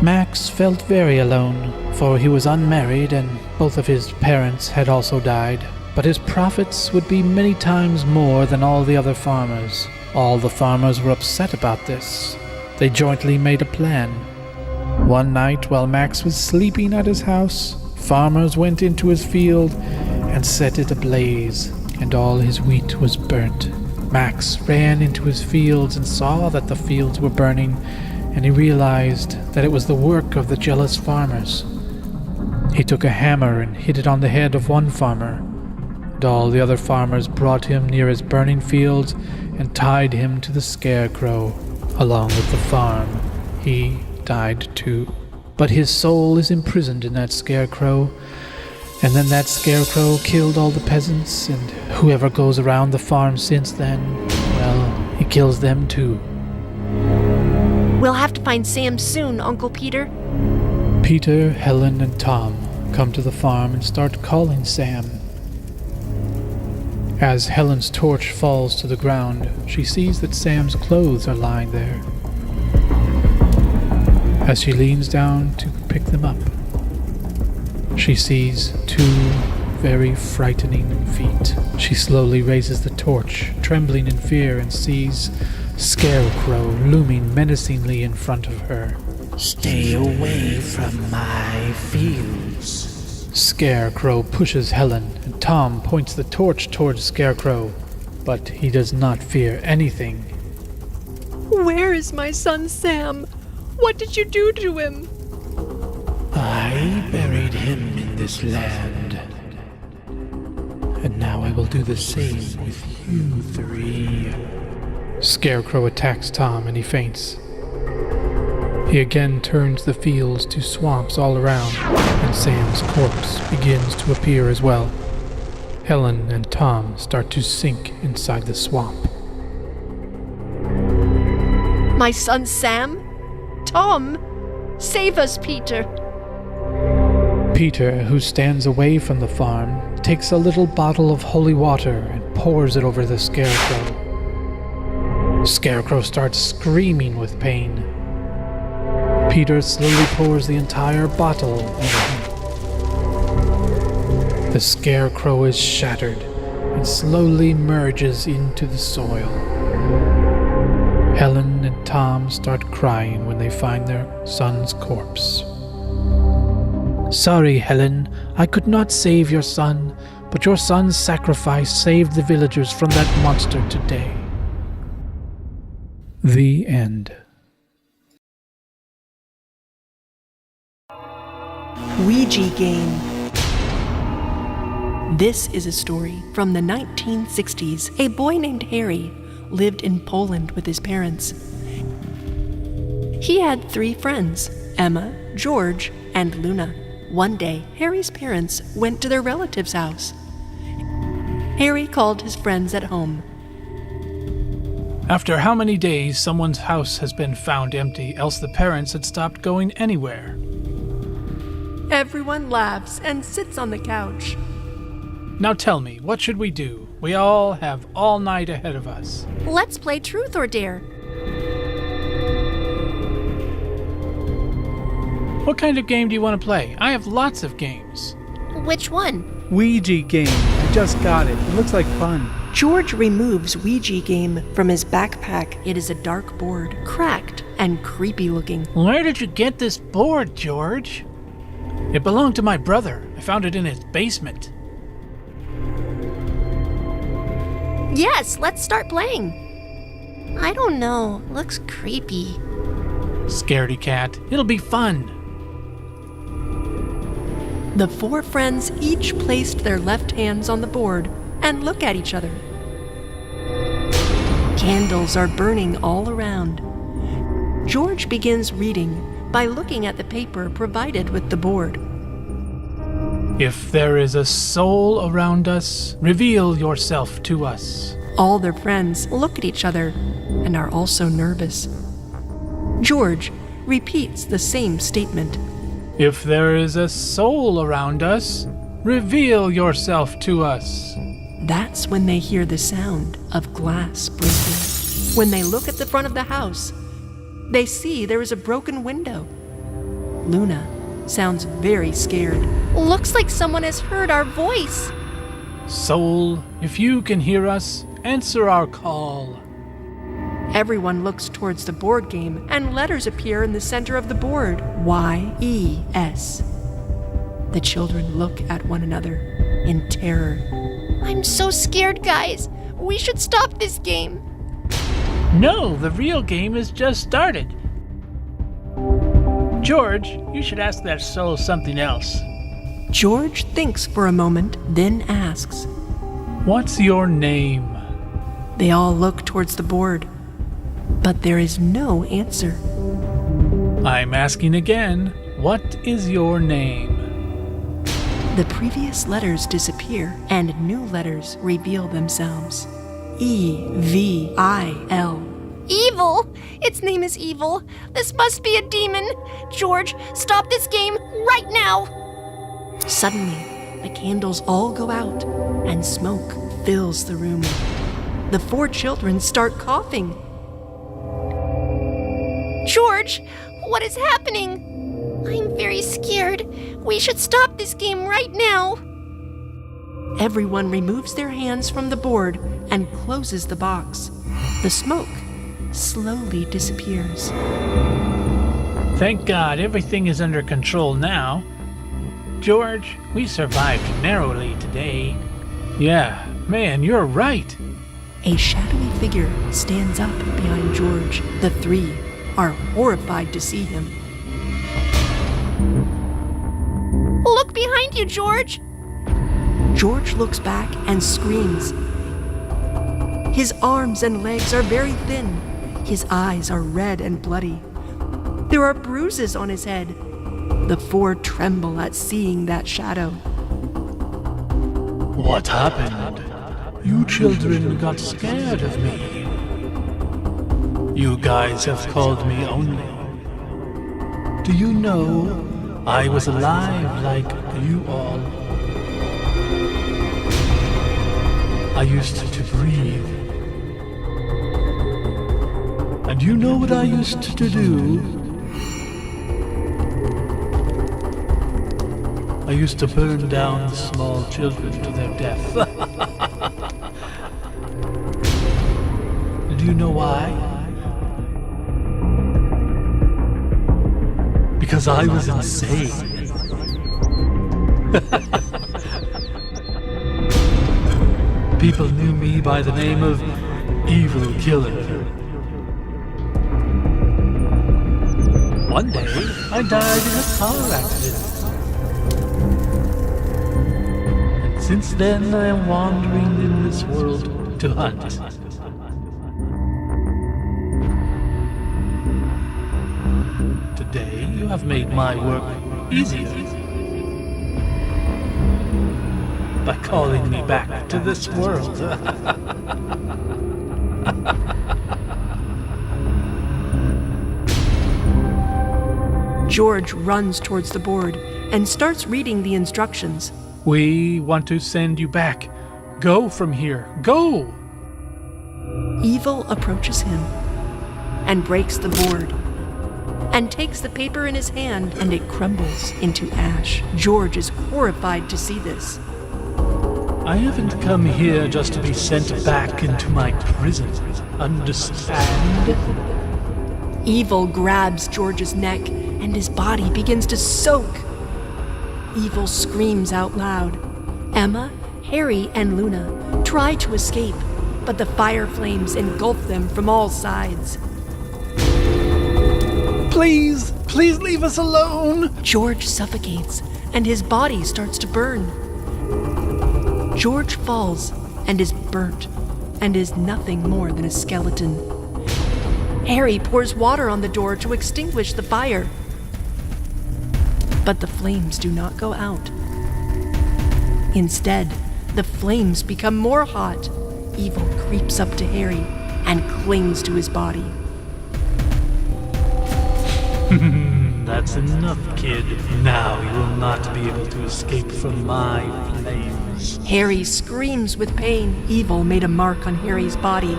Max felt very alone, for he was unmarried and both of his parents had also died, but his profits would be many times more than all the other farmers. All the farmers were upset about this. They jointly made a plan. One night, while Max was sleeping at his house, farmers went into his field and set it ablaze, and all his wheat was burnt. Max ran into his fields and saw that the fields were burning, and he realized that it was the work of the jealous farmers. He took a hammer and hit it on the head of one farmer, and all the other farmers brought him near his burning fields and tied him to the Scarecrow. Along with the farm, he died too. But his soul is imprisoned in that Scarecrow, and then that Scarecrow killed all the peasants, and whoever goes around the farm since then, well, he kills them too. We'll have to find Sam soon, Uncle Peter. Peter, Helen, and Tom come to the farm and start calling Sam. As Helen's torch falls to the ground, she sees that Sam's clothes are lying there. As she leans down to pick them up, she sees two very frightening feet. She slowly raises the torch, trembling in fear, and sees Scarecrow looming menacingly in front of her. Stay away from my fields. Scarecrow pushes Helen, and Tom points the torch towards Scarecrow, but he does not fear anything. Where is my son Sam? What did you do to him? I buried him in this land. And now I will do the same with you three. Scarecrow attacks Tom and he faints. He again turns the fields to swamps all around, and Sam's corpse begins to appear as well. Helen and Tom start to sink inside the swamp. My son Sam? Tom! Save us, Peter! Peter, who stands away from the farm, takes a little bottle of holy water and pours it over the Scarecrow. Scarecrow starts screaming with pain. Peter slowly pours the entire bottle over him. The Scarecrow is shattered and slowly merges into the soil. Helen and Tom start crying when they find their son's corpse. Sorry, Helen, I could not save your son, but your son's sacrifice saved the villagers from that monster today. The end. Ouija Game. This is a story from the 1960s. A boy named Harry lived in Poland with his parents. He had 3 friends, Emma, George, and Luna. One day, Harry's parents went to their relative's house. Harry called his friends at home. After how many days someone's house has been found empty, else the parents had stopped going anywhere? Everyone laughs and sits on the couch. Now tell me, what should we do? We all have all night ahead of us. Let's play Truth or Dare. What kind of game do you want to play? I have lots of games. Which one? Ouija Game. I just got it. It looks like fun. George removes Ouija Game from his backpack. It is a dark board, cracked and creepy looking. Where did you get this board, George? It belonged to my brother. I found it in his basement. Yes, let's start playing. I don't know. Looks creepy. Scaredy cat. It'll be fun. The 4 friends each placed their left hands on the board and look at each other. Candles are burning all around. George begins reading by looking at the paper provided with the board. If there is a soul around us, reveal yourself to us. All their friends look at each other and are also nervous. George repeats the same statement. If there is a soul around us, reveal yourself to us. That's when they hear the sound of glass breaking. When they look at the front of the house, they see there is a broken window. Luna sounds very scared. Looks like someone has heard our voice. Soul, if you can hear us, answer our call. Everyone looks towards the board game, and letters appear in the center of the board. Y-E-S. The children look at one another in terror. I'm so scared, guys. We should stop this game. No, the real game has just started. George, you should ask that soul something else. George thinks for a moment, then asks, What's your name? They all look towards the board, but there is no answer. I'm asking again, what is your name? The previous letters disappear, and new letters reveal themselves. E-V-I-L. Evil! Its name is Evil. This must be a demon. George, stop this game right now. Suddenly, the candles all go out, and smoke fills the room. The 4 children start coughing. George, what is happening? I'm very scared. We should stop this game right now. Everyone removes their hands from the board and closes the box. The smoke slowly disappears. Thank God everything is under control now. George, we survived narrowly today. Yeah, man, you're right. A shadowy figure stands up behind George. The 3 are horrified to see him. Look behind you, George. George looks back and screams. His arms and legs are very thin. His eyes are red and bloody. There are bruises on his head. The 4 tremble at seeing that shadow. What happened? You children got scared of me. You guys have called me only. Do you know I was alive like you all? I used to breathe. And you know what I used to do? I used to burn down the small children to their death. Do you know why? Because I was insane. People knew me by the name of Evil Killer. One day, I died in a car accident. And since then, I am wandering in this world to hunt. Today, you have made my work easier by calling me back to this world. George runs towards the board and starts reading the instructions. We want to send you back. Go from here. Go! Evil approaches him and breaks the board and takes the paper in his hand, and it crumbles into ash. George is horrified to see this. I haven't come here just to be sent back into my prison. Understand? Evil grabs George's neck and his body begins to soak. Evil screams out loud. Emma, Harry, and Luna try to escape, but the fire flames engulf them from all sides. Please, please leave us alone. George suffocates and his body starts to burn. George falls and is burnt and is nothing more than a skeleton. Harry pours water on the door to extinguish the fire. But the flames do not go out. Instead, the flames become more hot. Evil creeps up to Harry and clings to his body. That's enough, kid. Now you will not be able to escape from my flames. Harry screams with pain. Evil made a mark on Harry's body.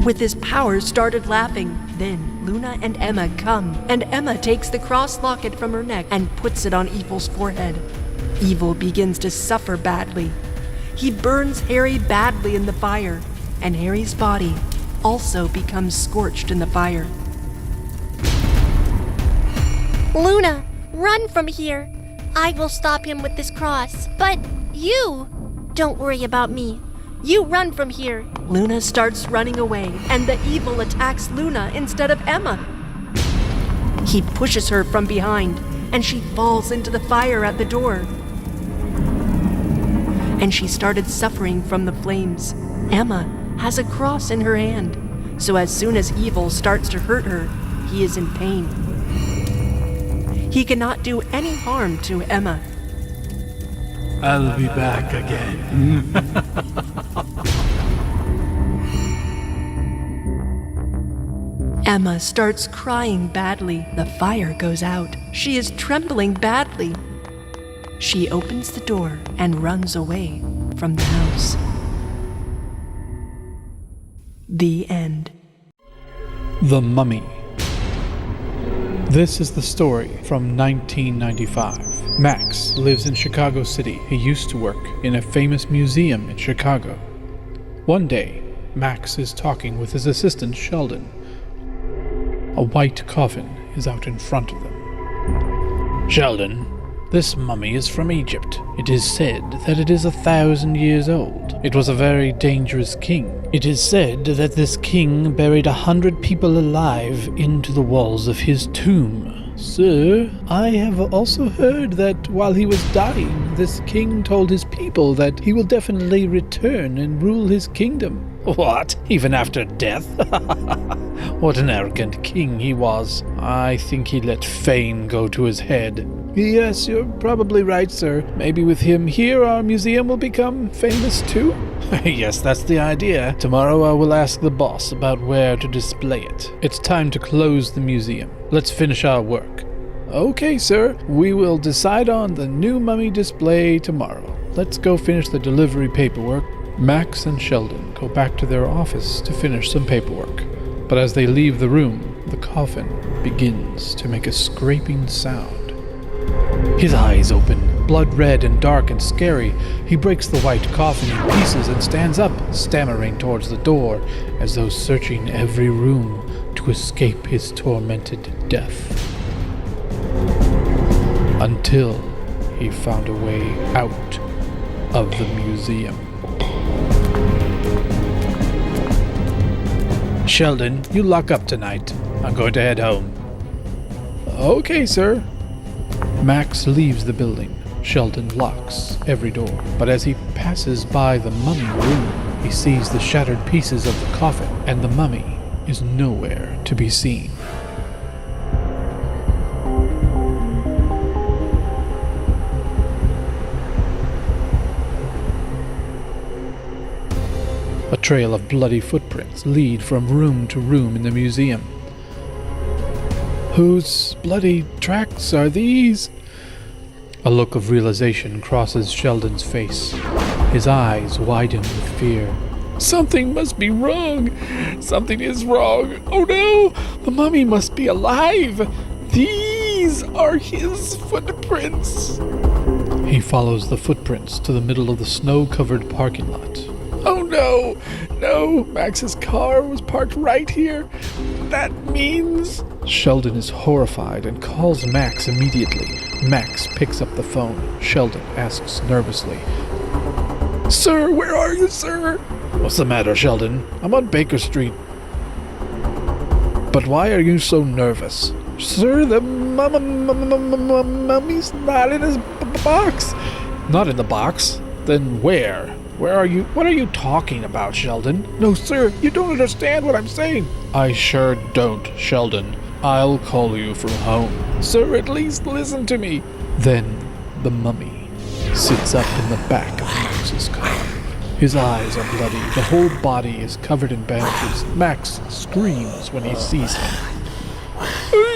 With his powers started laughing. Then Luna and Emma come, and Emma takes the cross locket from her neck and puts it on Evil's forehead. Evil begins to suffer badly. He burns Harry badly in the fire, and Harry's body also becomes scorched in the fire. Luna, run from here. I will stop him with this cross. But you, don't worry about me. You run from here. Luna starts running away, and the evil attacks Luna instead of Emma. He pushes her from behind, and she falls into the fire at the door. And she started suffering from the flames. Emma has a cross in her hand, so as soon as evil starts to hurt her, he is in pain. He cannot do any harm to Emma. I'll be back again. Emma starts crying badly. The fire goes out. She is trembling badly. She opens the door and runs away from the house. The end. The Mummy. This is the story from 1995. Max lives in Chicago City. He used to work in a famous museum in Chicago. One day, Max is talking with his assistant Sheldon. A white coffin is out in front of them. Sheldon, this mummy is from Egypt. It is said that it is 1,000 years old. It was a very dangerous king. It is said that this king buried 100 people alive into the walls of his tomb. Sir, I have also heard that while he was dying, this king told his people that he will definitely return and rule his kingdom. What? Even after death? What an arrogant king he was. I think he let fame go to his head. Yes, you're probably right, sir. Maybe with him here, our museum will become famous too? Yes, that's the idea. Tomorrow I will ask the boss about where to display it. It's time to close the museum. Let's finish our work. Okay, sir. We will decide on the new mummy display tomorrow. Let's go finish the delivery paperwork. Max and Sheldon go back to their office to finish some paperwork. But as they leave the room, the coffin begins to make a scraping sound. His eyes open, blood red and dark and scary. He breaks the white coffin in pieces and stands up, stammering towards the door, as though searching every room to escape his tormented death. Until he found a way out of the museum. Sheldon, you lock up tonight. I'm going to head home. Okay, sir. Max leaves the building. Sheldon locks every door, but as he passes by the mummy room, he sees the shattered pieces of the coffin, and the mummy is nowhere to be seen. A trail of bloody footprints lead from room to room in the museum. Whose bloody tracks are these? A look of realization crosses Sheldon's face. His eyes widen with fear. Something must be wrong. Something is wrong. Oh no! The mummy must be alive. These are his footprints. He follows the footprints to the middle of the snow-covered parking lot. Oh no! No! Max's car was parked right here. That means... Sheldon is horrified and calls Max immediately. Max picks up the phone. Sheldon asks nervously, "Sir, where are you, sir?" "What's the matter, Sheldon? I'm on Baker Street." "But why are you so nervous?" "Sir, the mummy's not in his box." "Not in the box? Then where? Where are you? What are you talking about, Sheldon?" "No, sir, you don't understand what I'm saying." "I sure don't, Sheldon. I'll call you from home." "Sir, at least listen to me." Then the mummy sits up in the back of Max's car. His eyes are bloody. The whole body is covered in bandages. Max screams when he sees him.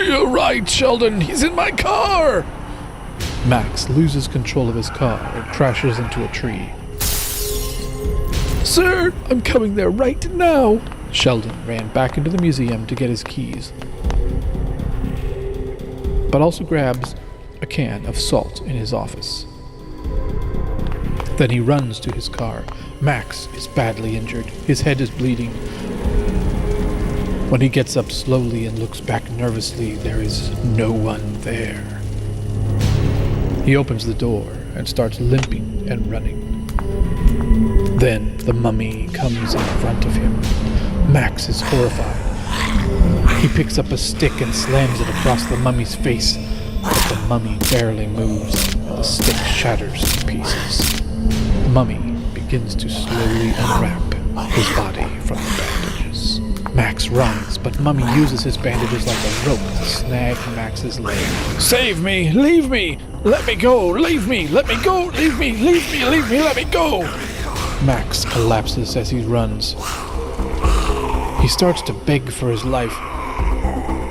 "You're right, Sheldon. He's in my car." Max loses control of his car and crashes into a tree. "Sir, I'm coming there right now." Sheldon ran back into the museum to get his keys, but also grabs a can of salt in his office. Then he runs to his car. Max is badly injured. His head is bleeding. When he gets up slowly and looks back nervously, there is no one there. He opens the door and starts limping and running. Then the mummy comes in front of him. Max is horrified. He picks up a stick and slams it across the mummy's face, but the mummy barely moves, and the stick shatters to pieces. The mummy begins to slowly unwrap his body from the bandages. Max runs, but Mummy uses his bandages like a rope to snag Max's leg. "Save me! Leave me! Let me go! Leave me! Let me go! Leave me! Leave me! Leave me! Let me go!" Max collapses as he runs. He starts to beg for his life.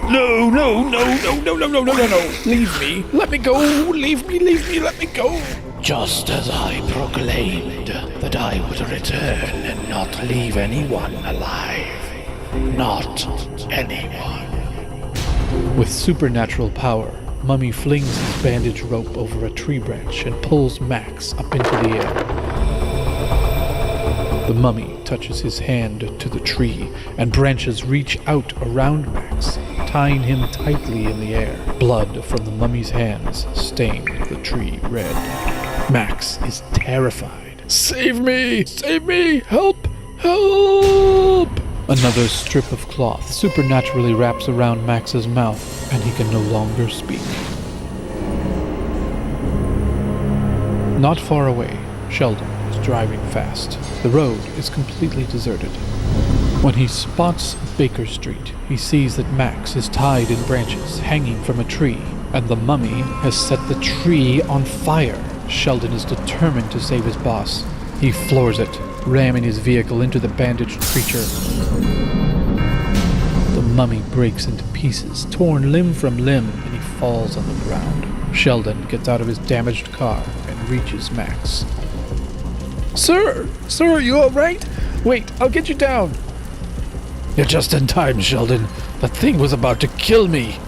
No, no, no, no, no, no, no, no, no, no. Leave me. Let me go. Leave me, let me go. Just as I proclaimed that I would return and not leave anyone alive. Not anyone. With supernatural power, Mummy flings his bandage rope over a tree branch and pulls Max up into the air. The mummy touches his hand to the tree, and branches reach out around Max, tying him tightly in the air. Blood from the mummy's hands stained the tree red. Max is terrified. "Save me! Save me! Help! Help!" Another strip of cloth supernaturally wraps around Max's mouth, and he can no longer speak. Not far away, Sheldon is driving fast. The road is completely deserted. When he spots Baker Street, he sees that Max is tied in branches hanging from a tree, and the mummy has set the tree on fire. Sheldon is determined to save his boss. He floors it, ramming his vehicle into the bandaged creature. The mummy breaks into pieces, torn limb from limb, and he falls on the ground. Sheldon gets out of his damaged car and reaches Max. Sir, are you all right? Wait, I'll get you down." "You're just in time, Sheldon. That thing was about to kill me."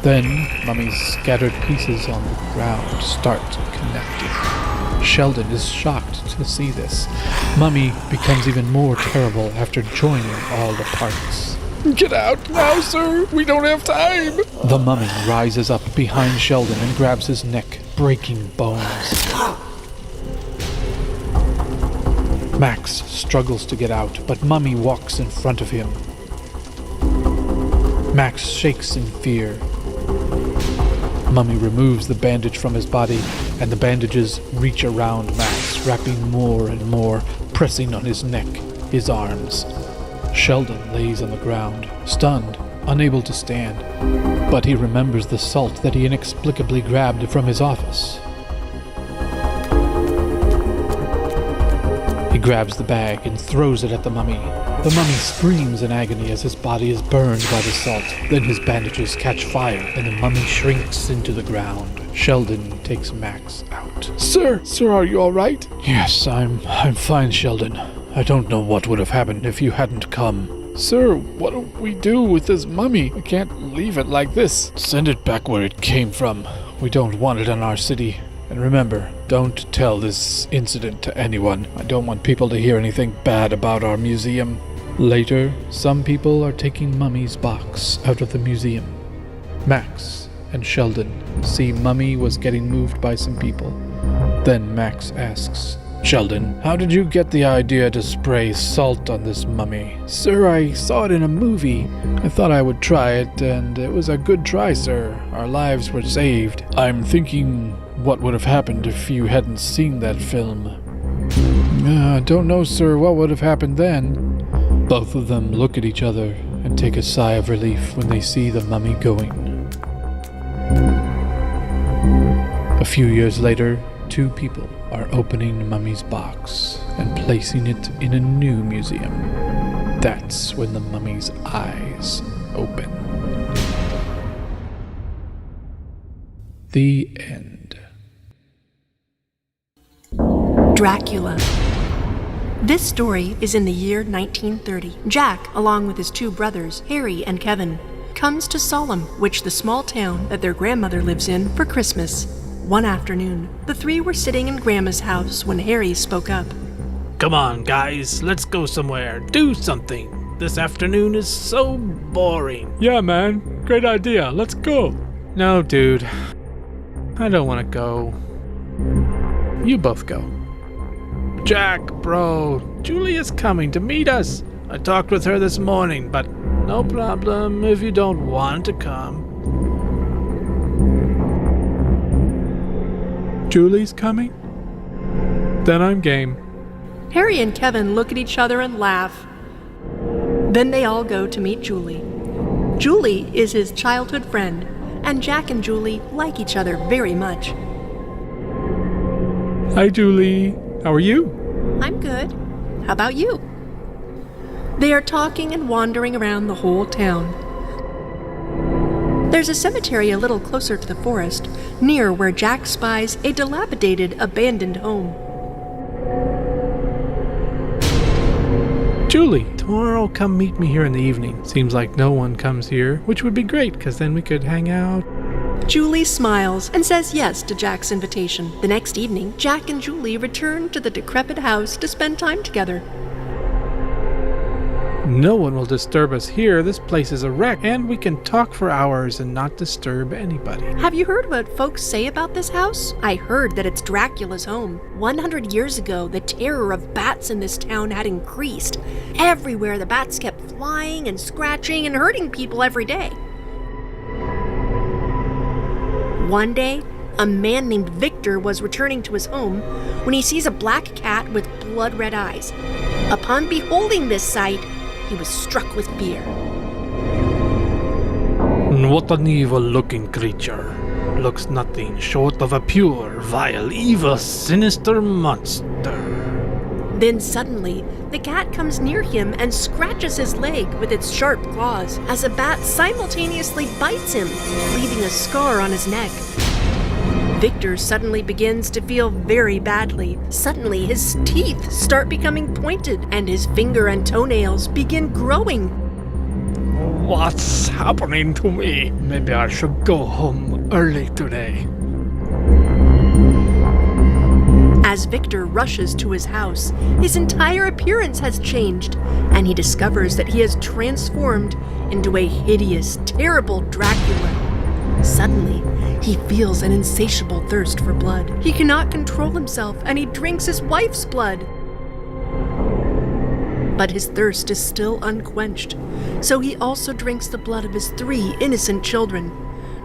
Then, Mummy's scattered pieces on the ground start connecting. Sheldon is shocked to see this. Mummy becomes even more terrible after joining all the parts. Get out now, sir! We don't have time! The mummy rises up behind Sheldon and grabs his neck, breaking bones. Max struggles to get out, but Mummy walks in front of him. Max shakes in fear. Mummy removes the bandage from his body, and the bandages reach around Max, wrapping more and more, pressing on his neck, his arms. Sheldon lays on the ground, stunned, unable to stand, but he remembers the salt that he inexplicably grabbed from his office. He grabs the bag and throws it at the mummy. The mummy screams in agony as his body is burned by the salt. Then his bandages catch fire and the mummy shrinks into the ground. Sheldon takes Max out. Sir, are you all right? Yes, I'm fine, Sheldon. I don't know what would have happened if you hadn't come. Sir, what do we do with this mummy? We can't leave it like this. Send it back where it came from. We don't want it in our city. And remember, don't tell this incident to anyone. I don't want people to hear anything bad about our museum. Later, some people are taking Mummy's box out of the museum. Max and Sheldon see Mummy was getting moved by some people. Then Max asks, Sheldon, how did you get the idea to spray salt on this mummy? Sir, I saw it in a movie. I thought I would try it, and it was a good try, sir. Our lives were saved. I'm thinking what would have happened if you hadn't seen that film. I don't know, sir, what would have happened then. Both of them look at each other and take a sigh of relief when they see the mummy going. A few years later, two people are opening Mummy's box and placing it in a new museum. That's when the mummy's eyes open. The end. Dracula. This story is in the year 1930. Jack, along with his two brothers, Harry and Kevin, comes to Salem, which the small town that their grandmother lives in, for Christmas. One afternoon, the three were sitting in Grandma's house when Harry spoke up. Come on, guys, let's go somewhere. Do something. This afternoon is so boring. Yeah, man. Great idea. Let's go. No, dude. I don't want to go. You both go. Jack, bro, Julie is coming to meet us. I talked with her this morning, but no problem if you don't want to come. Julie's coming? Then I'm game. Harry and Kevin look at each other and laugh. Then they all go to meet Julie. Julie is his childhood friend, and Jack and Julie like each other very much. Hi, Julie. How are you? I'm good. How about you? They are talking and wandering around the whole town. There's a cemetery a little closer to the forest, near where Jack spies a dilapidated, abandoned home. Julie, tomorrow come meet me here in the evening. Seems like no one comes here, which would be great, because then we could hang out. Julie smiles and says yes to Jack's invitation. The next evening, Jack and Julie return to the decrepit house to spend time together. No one will disturb us here. This place is a wreck, and we can talk for hours and not disturb anybody. Have you heard what folks say about this house? I heard that it's Dracula's home. 100 years ago, the terror of bats in this town had increased. Everywhere the bats kept flying and scratching and hurting people every day. One day, a man named Victor was returning to his home when he sees a black cat with blood-red eyes. Upon beholding this sight, he was struck with fear. What an evil-looking creature. Looks nothing short of a pure, vile, evil, sinister monster. Then suddenly, the cat comes near him and scratches his leg with its sharp claws as a bat simultaneously bites him, leaving a scar on his neck. Victor suddenly begins to feel very badly. Suddenly, his teeth start becoming pointed, and his finger and toenails begin growing. What's happening to me? Maybe I should go home early today. As Victor rushes to his house, his entire appearance has changed, and he discovers that he has transformed into a hideous, terrible Dracula. Suddenly, he feels an insatiable thirst for blood. He cannot control himself, and he drinks his wife's blood. But his thirst is still unquenched, so he also drinks the blood of his 3 innocent children.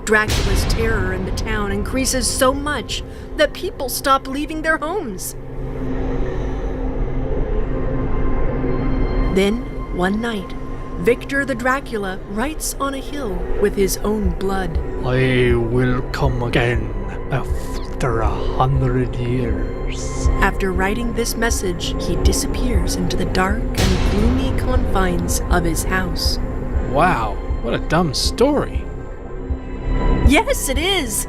Dracula's terror in the town increases so much that people stop leaving their homes. Then, one night, Victor the Dracula writes on a hill with his own blood. I will come again after 100 years. After writing this message, he disappears into the dark and gloomy confines of his house. Wow, what a dumb story. Yes, it is!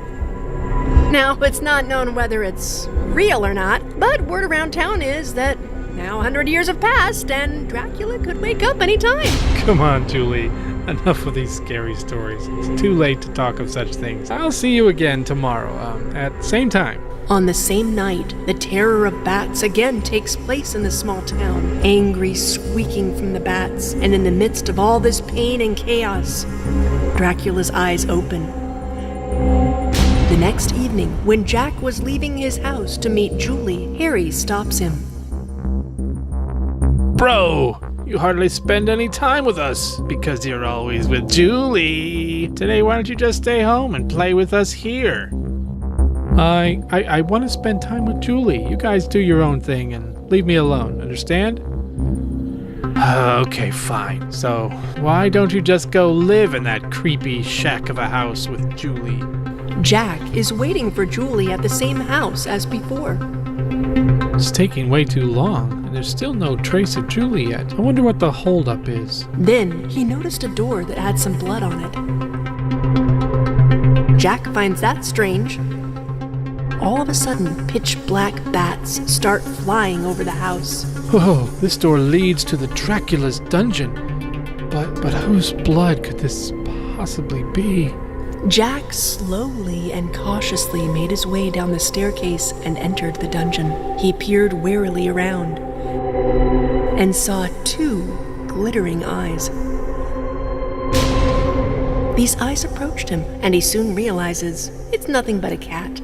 Now, it's not known whether it's real or not, but word around town is that now 100 years have passed and Dracula could wake up anytime. Come on, Julie. Enough of these scary stories. It's too late to talk of such things. I'll see you again tomorrow, at the same time. On the same night, the terror of bats again takes place in the small town. Angry squeaking from the bats, and in the midst of all this pain and chaos, Dracula's eyes open. The next evening, when Jack was leaving his house to meet Julie, Harry stops him. Bro, you hardly spend any time with us because you're always with Julie. Today, why don't you just stay home and play with us here? I want to spend time with Julie. You guys do your own thing and leave me alone, understand? Okay, fine. So, why don't you just go live in that creepy shack of a house with Julie? Jack is waiting for Julie at the same house as before. It's taking way too long, and there's still no trace of Julie yet. I wonder what the holdup is. Then he noticed a door that had some blood on it. Jack finds that strange. All of a sudden, pitch-black bats start flying over the house. Whoa, this door leads to the Dracula's dungeon. But whose blood could this possibly be? Jack slowly and cautiously made his way down the staircase and entered the dungeon. He peered warily around and saw 2 glittering eyes. These eyes approached him, and he soon realizes it's nothing but a cat.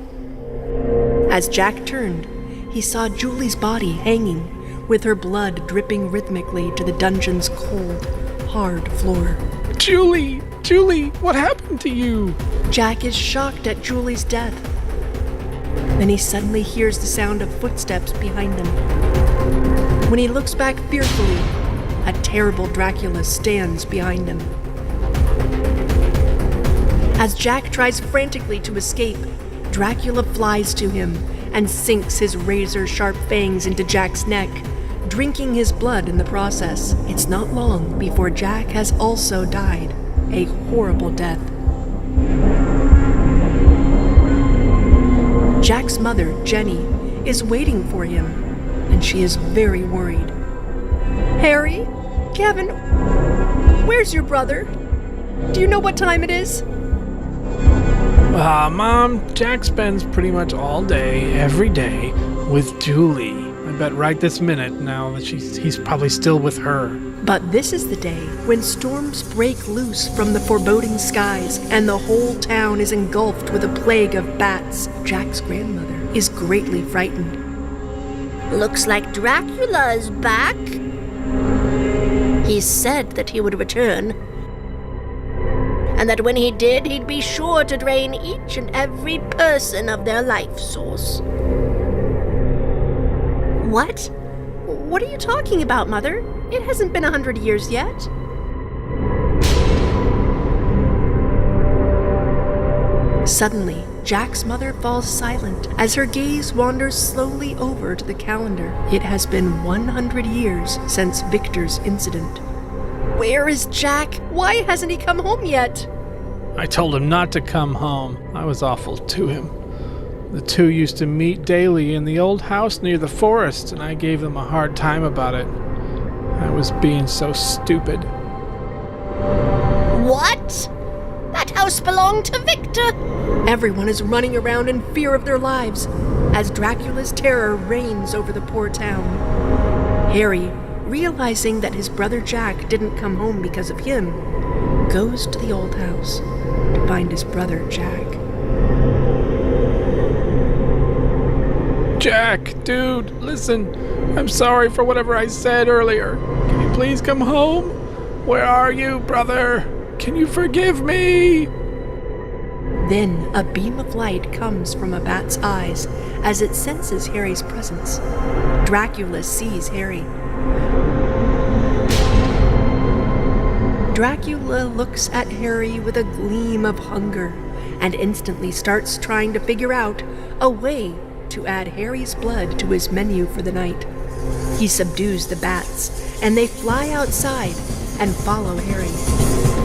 As Jack turned, he saw Julie's body hanging, with her blood dripping rhythmically to the dungeon's cold, hard floor. Julie! Julie, what happened to you? Jack is shocked at Julie's death. Then he suddenly hears the sound of footsteps behind him. When he looks back fearfully, a terrible Dracula stands behind him. As Jack tries frantically to escape, Dracula flies to him and sinks his razor-sharp fangs into Jack's neck, drinking his blood in the process. It's not long before Jack has also died a horrible death. Jack's mother, Jenny, is waiting for him, and she is very worried. Harry? Kevin? Where's your brother? Do you know what time it is? Mom, Jack spends pretty much all day, every day, with Julie. I bet right this minute now that he's probably still with her. But this is the day when storms break loose from the foreboding skies and the whole town is engulfed with a plague of bats. Jack's grandmother is greatly frightened. Looks like Dracula is back. He said that he would return, and that when he did, he'd be sure to drain each and every person of their life source. What? What are you talking about, Mother? It hasn't been 100 years yet. Suddenly, Jack's mother falls silent as her gaze wanders slowly over to the calendar. It has been 100 years since Victor's incident. Where is Jack? Why hasn't he come home yet? I told him not to come home. I was awful to him. The 2 used to meet daily in the old house near the forest, and I gave them a hard time about it. I was being so stupid. What? That house belonged to Victor. Everyone is running around in fear of their lives as Dracula's terror reigns over the poor town. Harry, realizing that his brother Jack didn't come home because of him, goes to the old house to find his brother Jack. Jack, dude, listen. I'm sorry for whatever I said earlier. Can you please come home? Where are you, brother? Can you forgive me? Then a beam of light comes from a bat's eyes as it senses Harry's presence. Dracula sees Harry. Dracula looks at Harry with a gleam of hunger and instantly starts trying to figure out a way to add Harry's blood to his menu for the night. He subdues the bats, and they fly outside and follow Harry.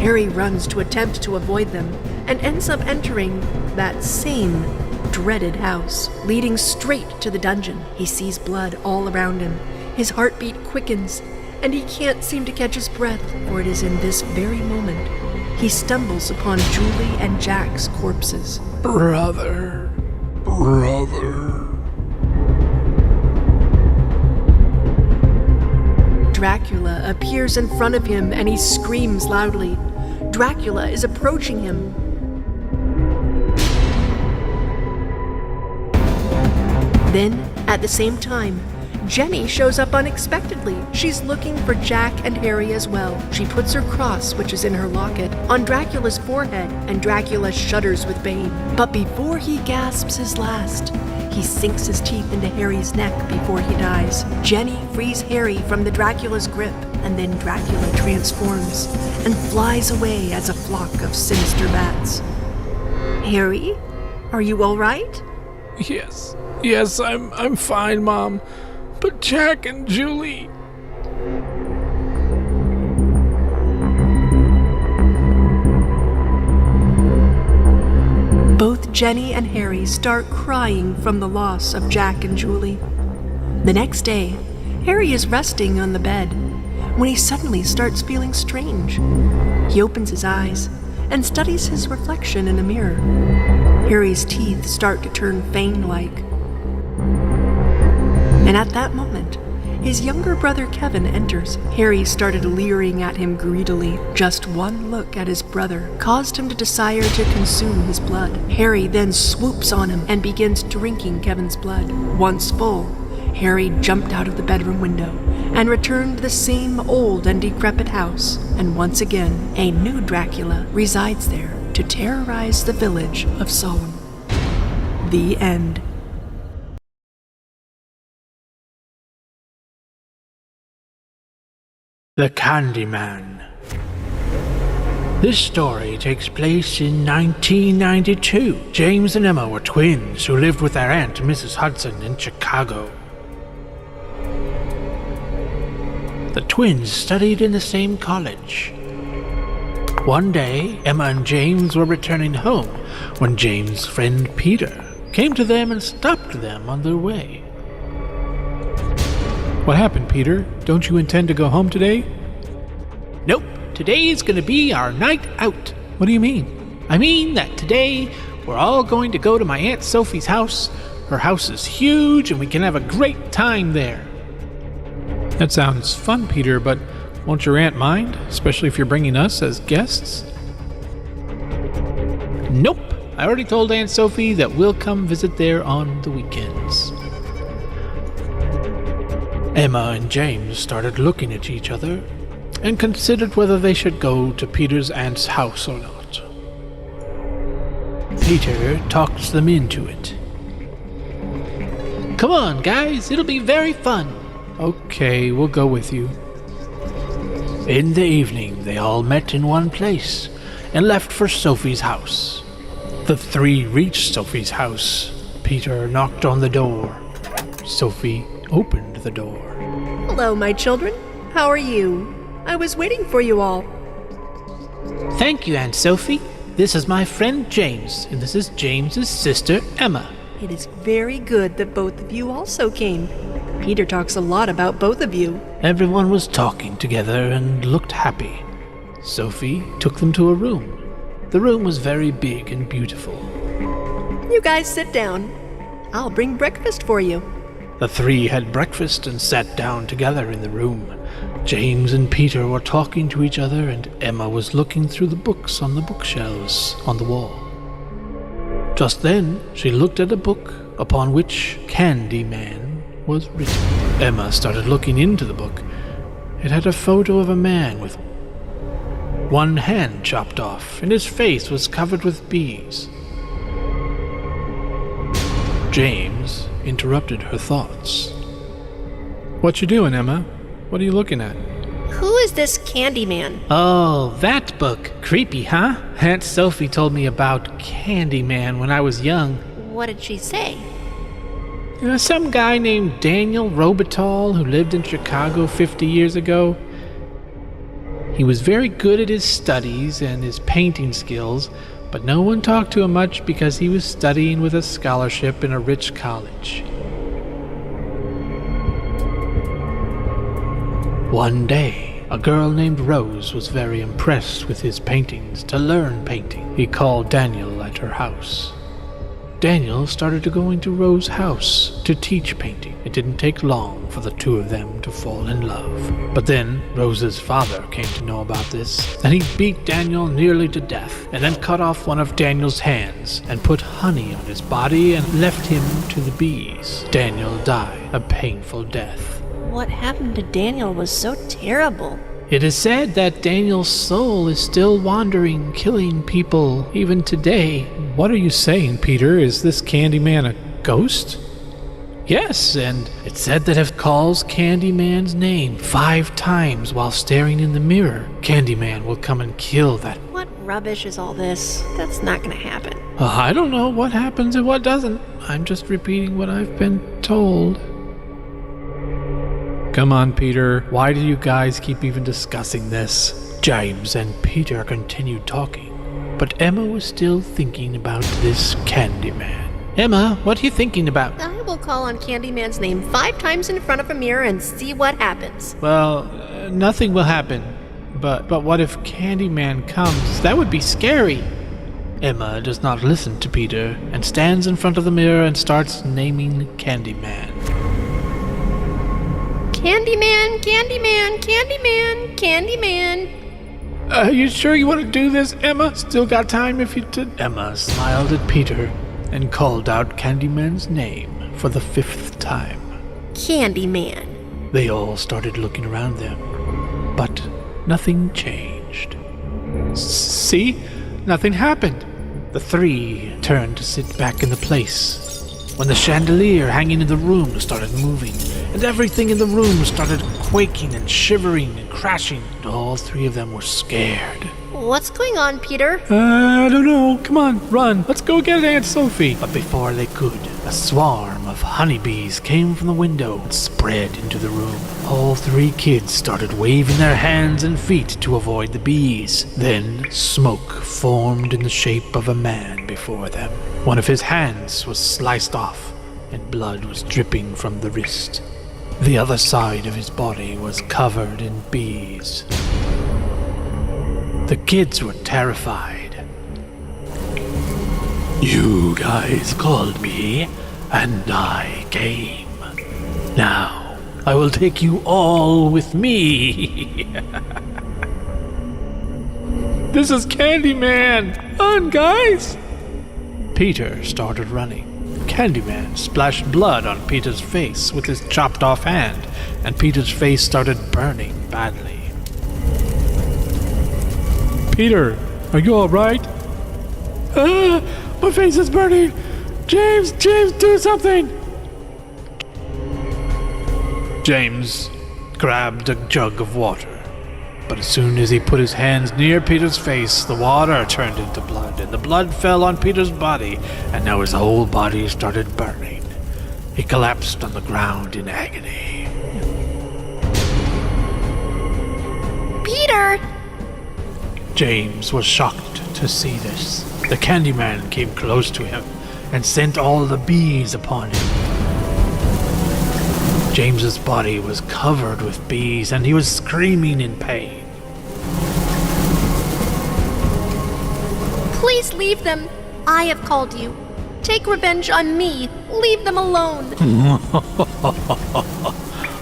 Harry runs to attempt to avoid them and ends up entering that same dreaded house, leading straight to the dungeon. He sees blood all around him. His heartbeat quickens, and he can't seem to catch his breath, for it is in this very moment he stumbles upon Julie and Jack's corpses. Brother. Dracula appears in front of him and he screams loudly. Dracula is approaching him. Then, at the same time, Jenny shows up unexpectedly. She's looking for Jack and Harry as well. She puts her cross, which is in her locket, on Dracula's forehead, and Dracula shudders with pain. But before he gasps his last, he sinks his teeth into Harry's neck before he dies. Jenny frees Harry from the Dracula's grip, and then Dracula transforms and flies away as a flock of sinister bats. Harry, are you all right? Yes, I'm fine, Mom. But Jack and Julie... Both Jenny and Harry start crying from the loss of Jack and Julie. The next day, Harry is resting on the bed when he suddenly starts feeling strange. He opens his eyes and studies his reflection in a mirror. Harry's teeth start to turn fang-like. And at that moment, his younger brother Kevin enters. Harry started leering at him greedily. Just one look at his brother caused him to desire to consume his blood. Harry then swoops on him and begins drinking Kevin's blood. Once full, Harry jumped out of the bedroom window and returned to the same old and decrepit house. And once again, a new Dracula resides there to terrorize the village of Solemn. The end. The Candyman. This story takes place in 1992. James and Emma were twins who lived with their aunt, Mrs. Hudson, in Chicago. The twins studied in the same college. One day, Emma and James were returning home when James' friend Peter came to them and stopped them on their way. What happened, Peter? Don't you intend to go home today? Nope, today's gonna be our night out. What do you mean? I mean that today we're all going to go to my Aunt Sophie's house. Her house is huge and we can have a great time there. That sounds fun, Peter, but won't your aunt mind? Especially if you're bringing us as guests? Nope, I already told Aunt Sophie that we'll come visit there on the weekends. Emma and James started looking at each other and considered whether they should go to Peter's aunt's house or not. Peter talked them into it. Come on, guys, it'll be very fun. Okay, we'll go with you. In the evening, they all met in one place and left for Sophie's house. The three reached Sophie's house. Peter knocked on the door. Sophie opened the door. Hello, my children. How are you? I was waiting for you all. Thank you, Aunt Sophie. This is my friend James, and this is James's sister, Emma. It is very good that both of you also came. Peter talks a lot about both of you. Everyone was talking together and looked happy. Sophie took them to a room. The room was very big and beautiful. You guys sit down. I'll bring breakfast for you. The three had breakfast and sat down together in the room. James and Peter were talking to each other, and Emma was looking through the books on the bookshelves on the wall. Just then, she looked at a book upon which Candyman was written. Emma started looking into the book. It had a photo of a man with one hand chopped off, and his face was covered with bees. James interrupted her thoughts. What you doing, Emma? What are you looking at? Who is this Candyman? Oh, that book. Creepy, huh? Aunt Sophie told me about Candyman when I was young. What did she say? Some guy named Daniel Robitaille who lived in Chicago 50 years ago. He was very good at his studies and his painting skills, but no one talked to him much because he was studying with a scholarship in a rich college. One day, a girl named Rose was very impressed with his paintings to learn painting. He called Daniel at her house. Daniel started to go into Rose's house to teach painting. It didn't take long for the two of them to fall in love. But then Rose's father came to know about this, and he beat Daniel nearly to death, and then cut off one of Daniel's hands and put honey on his body and left him to the bees. Daniel died a painful death. What happened to Daniel was so terrible. It is said that Daniel's soul is still wandering, killing people even today. What are you saying, Peter? Is this Candyman a ghost? Yes, and it's said that if it calls Candyman's name 5 times while staring in the mirror, Candyman will come and kill that. What rubbish is all this? That's not gonna happen. I don't know what happens and what doesn't. I'm just repeating what I've been told. Come on, Peter. Why do you guys keep even discussing this? James and Peter continued talking, but Emma was still thinking about this Candyman. Emma, what are you thinking about? I will call on Candyman's name 5 times in front of a mirror and see what happens. Well, nothing will happen. But what if Candyman comes? That would be scary. Emma does not listen to Peter and stands in front of the mirror and starts naming Candyman. Candyman, Candyman, Candyman, Candyman. Are you sure you want to do this, Emma? Still got time if you did. Emma smiled at Peter and called out Candyman's name for the 5th time. Candyman. They all started looking around them, but nothing changed. See? Nothing happened. The 3 turned to sit back in the place when the chandelier hanging in the room started moving, and everything in the room started quaking and shivering and crashing, and all 3 of them were scared. What's going on, Peter? I don't know. Come on, run. Let's go get Aunt Sophie. But before they could, a swarm of honeybees came from the window and spread into the room. All 3 kids started waving their hands and feet to avoid the bees. Then smoke formed in the shape of a man before them. One of his hands was sliced off, and blood was dripping from the wrist. The other side of his body was covered in bees. The kids were terrified. You guys called me, and I came. Now, I will take you all with me. This is Candyman. Run, guys. Peter started running. Candyman splashed blood on Peter's face with his chopped off hand, and Peter's face started burning badly. Peter, are you all right? My face is burning! James, do something! James grabbed a jug of water, but as soon as he put his hands near Peter's face, the water turned into blood, and the blood fell on Peter's body, and now his whole body started burning. He collapsed on the ground in agony. Peter! James was shocked to see this. The Candyman came close to him and sent all the bees upon him. James's body was covered with bees, and he was screaming in pain. Please leave them. I have called you. Take revenge on me. Leave them alone.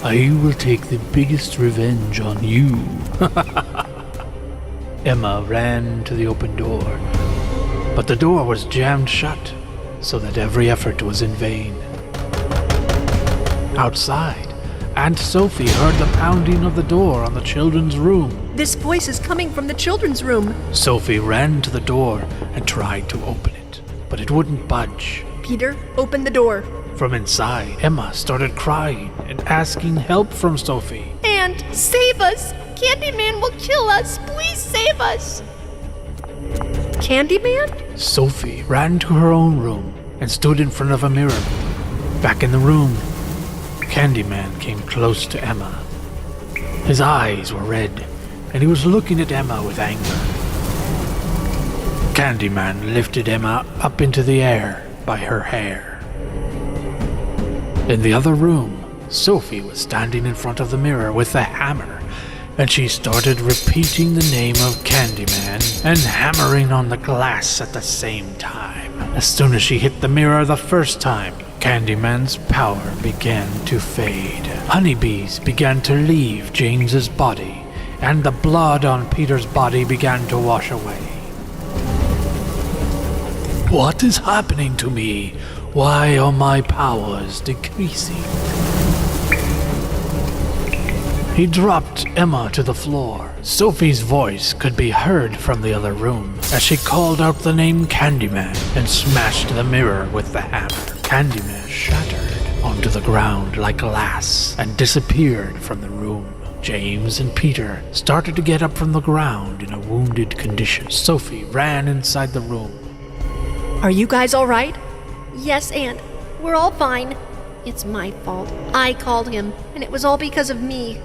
I will take the biggest revenge on you. Emma ran to the open door, but the door was jammed shut, so that every effort was in vain. Outside, Aunt Sophie heard the pounding of the door on the children's room. This voice is coming from the children's room. Sophie ran to the door and tried to open it, but it wouldn't budge. Peter, open the door. From inside, Emma started crying and asking help from Sophie. And save us! Candyman will kill us! Please save us! Candyman? Sophie ran to her own room and stood in front of a mirror. Back in the room, Candyman came close to Emma. His eyes were red, and he was looking at Emma with anger. Candyman lifted Emma up into the air by her hair. In the other room, Sophie was standing in front of the mirror with a hammer, and she started repeating the name of Candyman and hammering on the glass at the same time. As soon as she hit the mirror the first time, Candyman's power began to fade. Honeybees began to leave James's body, and the blood on Peter's body began to wash away. What is happening to me? Why are my powers decreasing? He dropped Emma to the floor. Sophie's voice could be heard from the other room as she called out the name Candyman and smashed the mirror with the hammer. Candyman shattered onto the ground like glass and disappeared from the room. James and Peter started to get up from the ground in a wounded condition. Sophie ran inside the room. Are you guys all right? Yes, Aunt. We're all fine. It's my fault. I called him, and it was all because of me.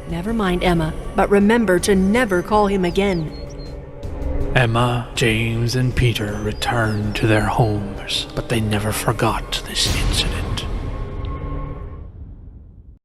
Never mind, Emma, but remember to never call him again. Emma, James, and Peter returned to their homes, but they never forgot this incident.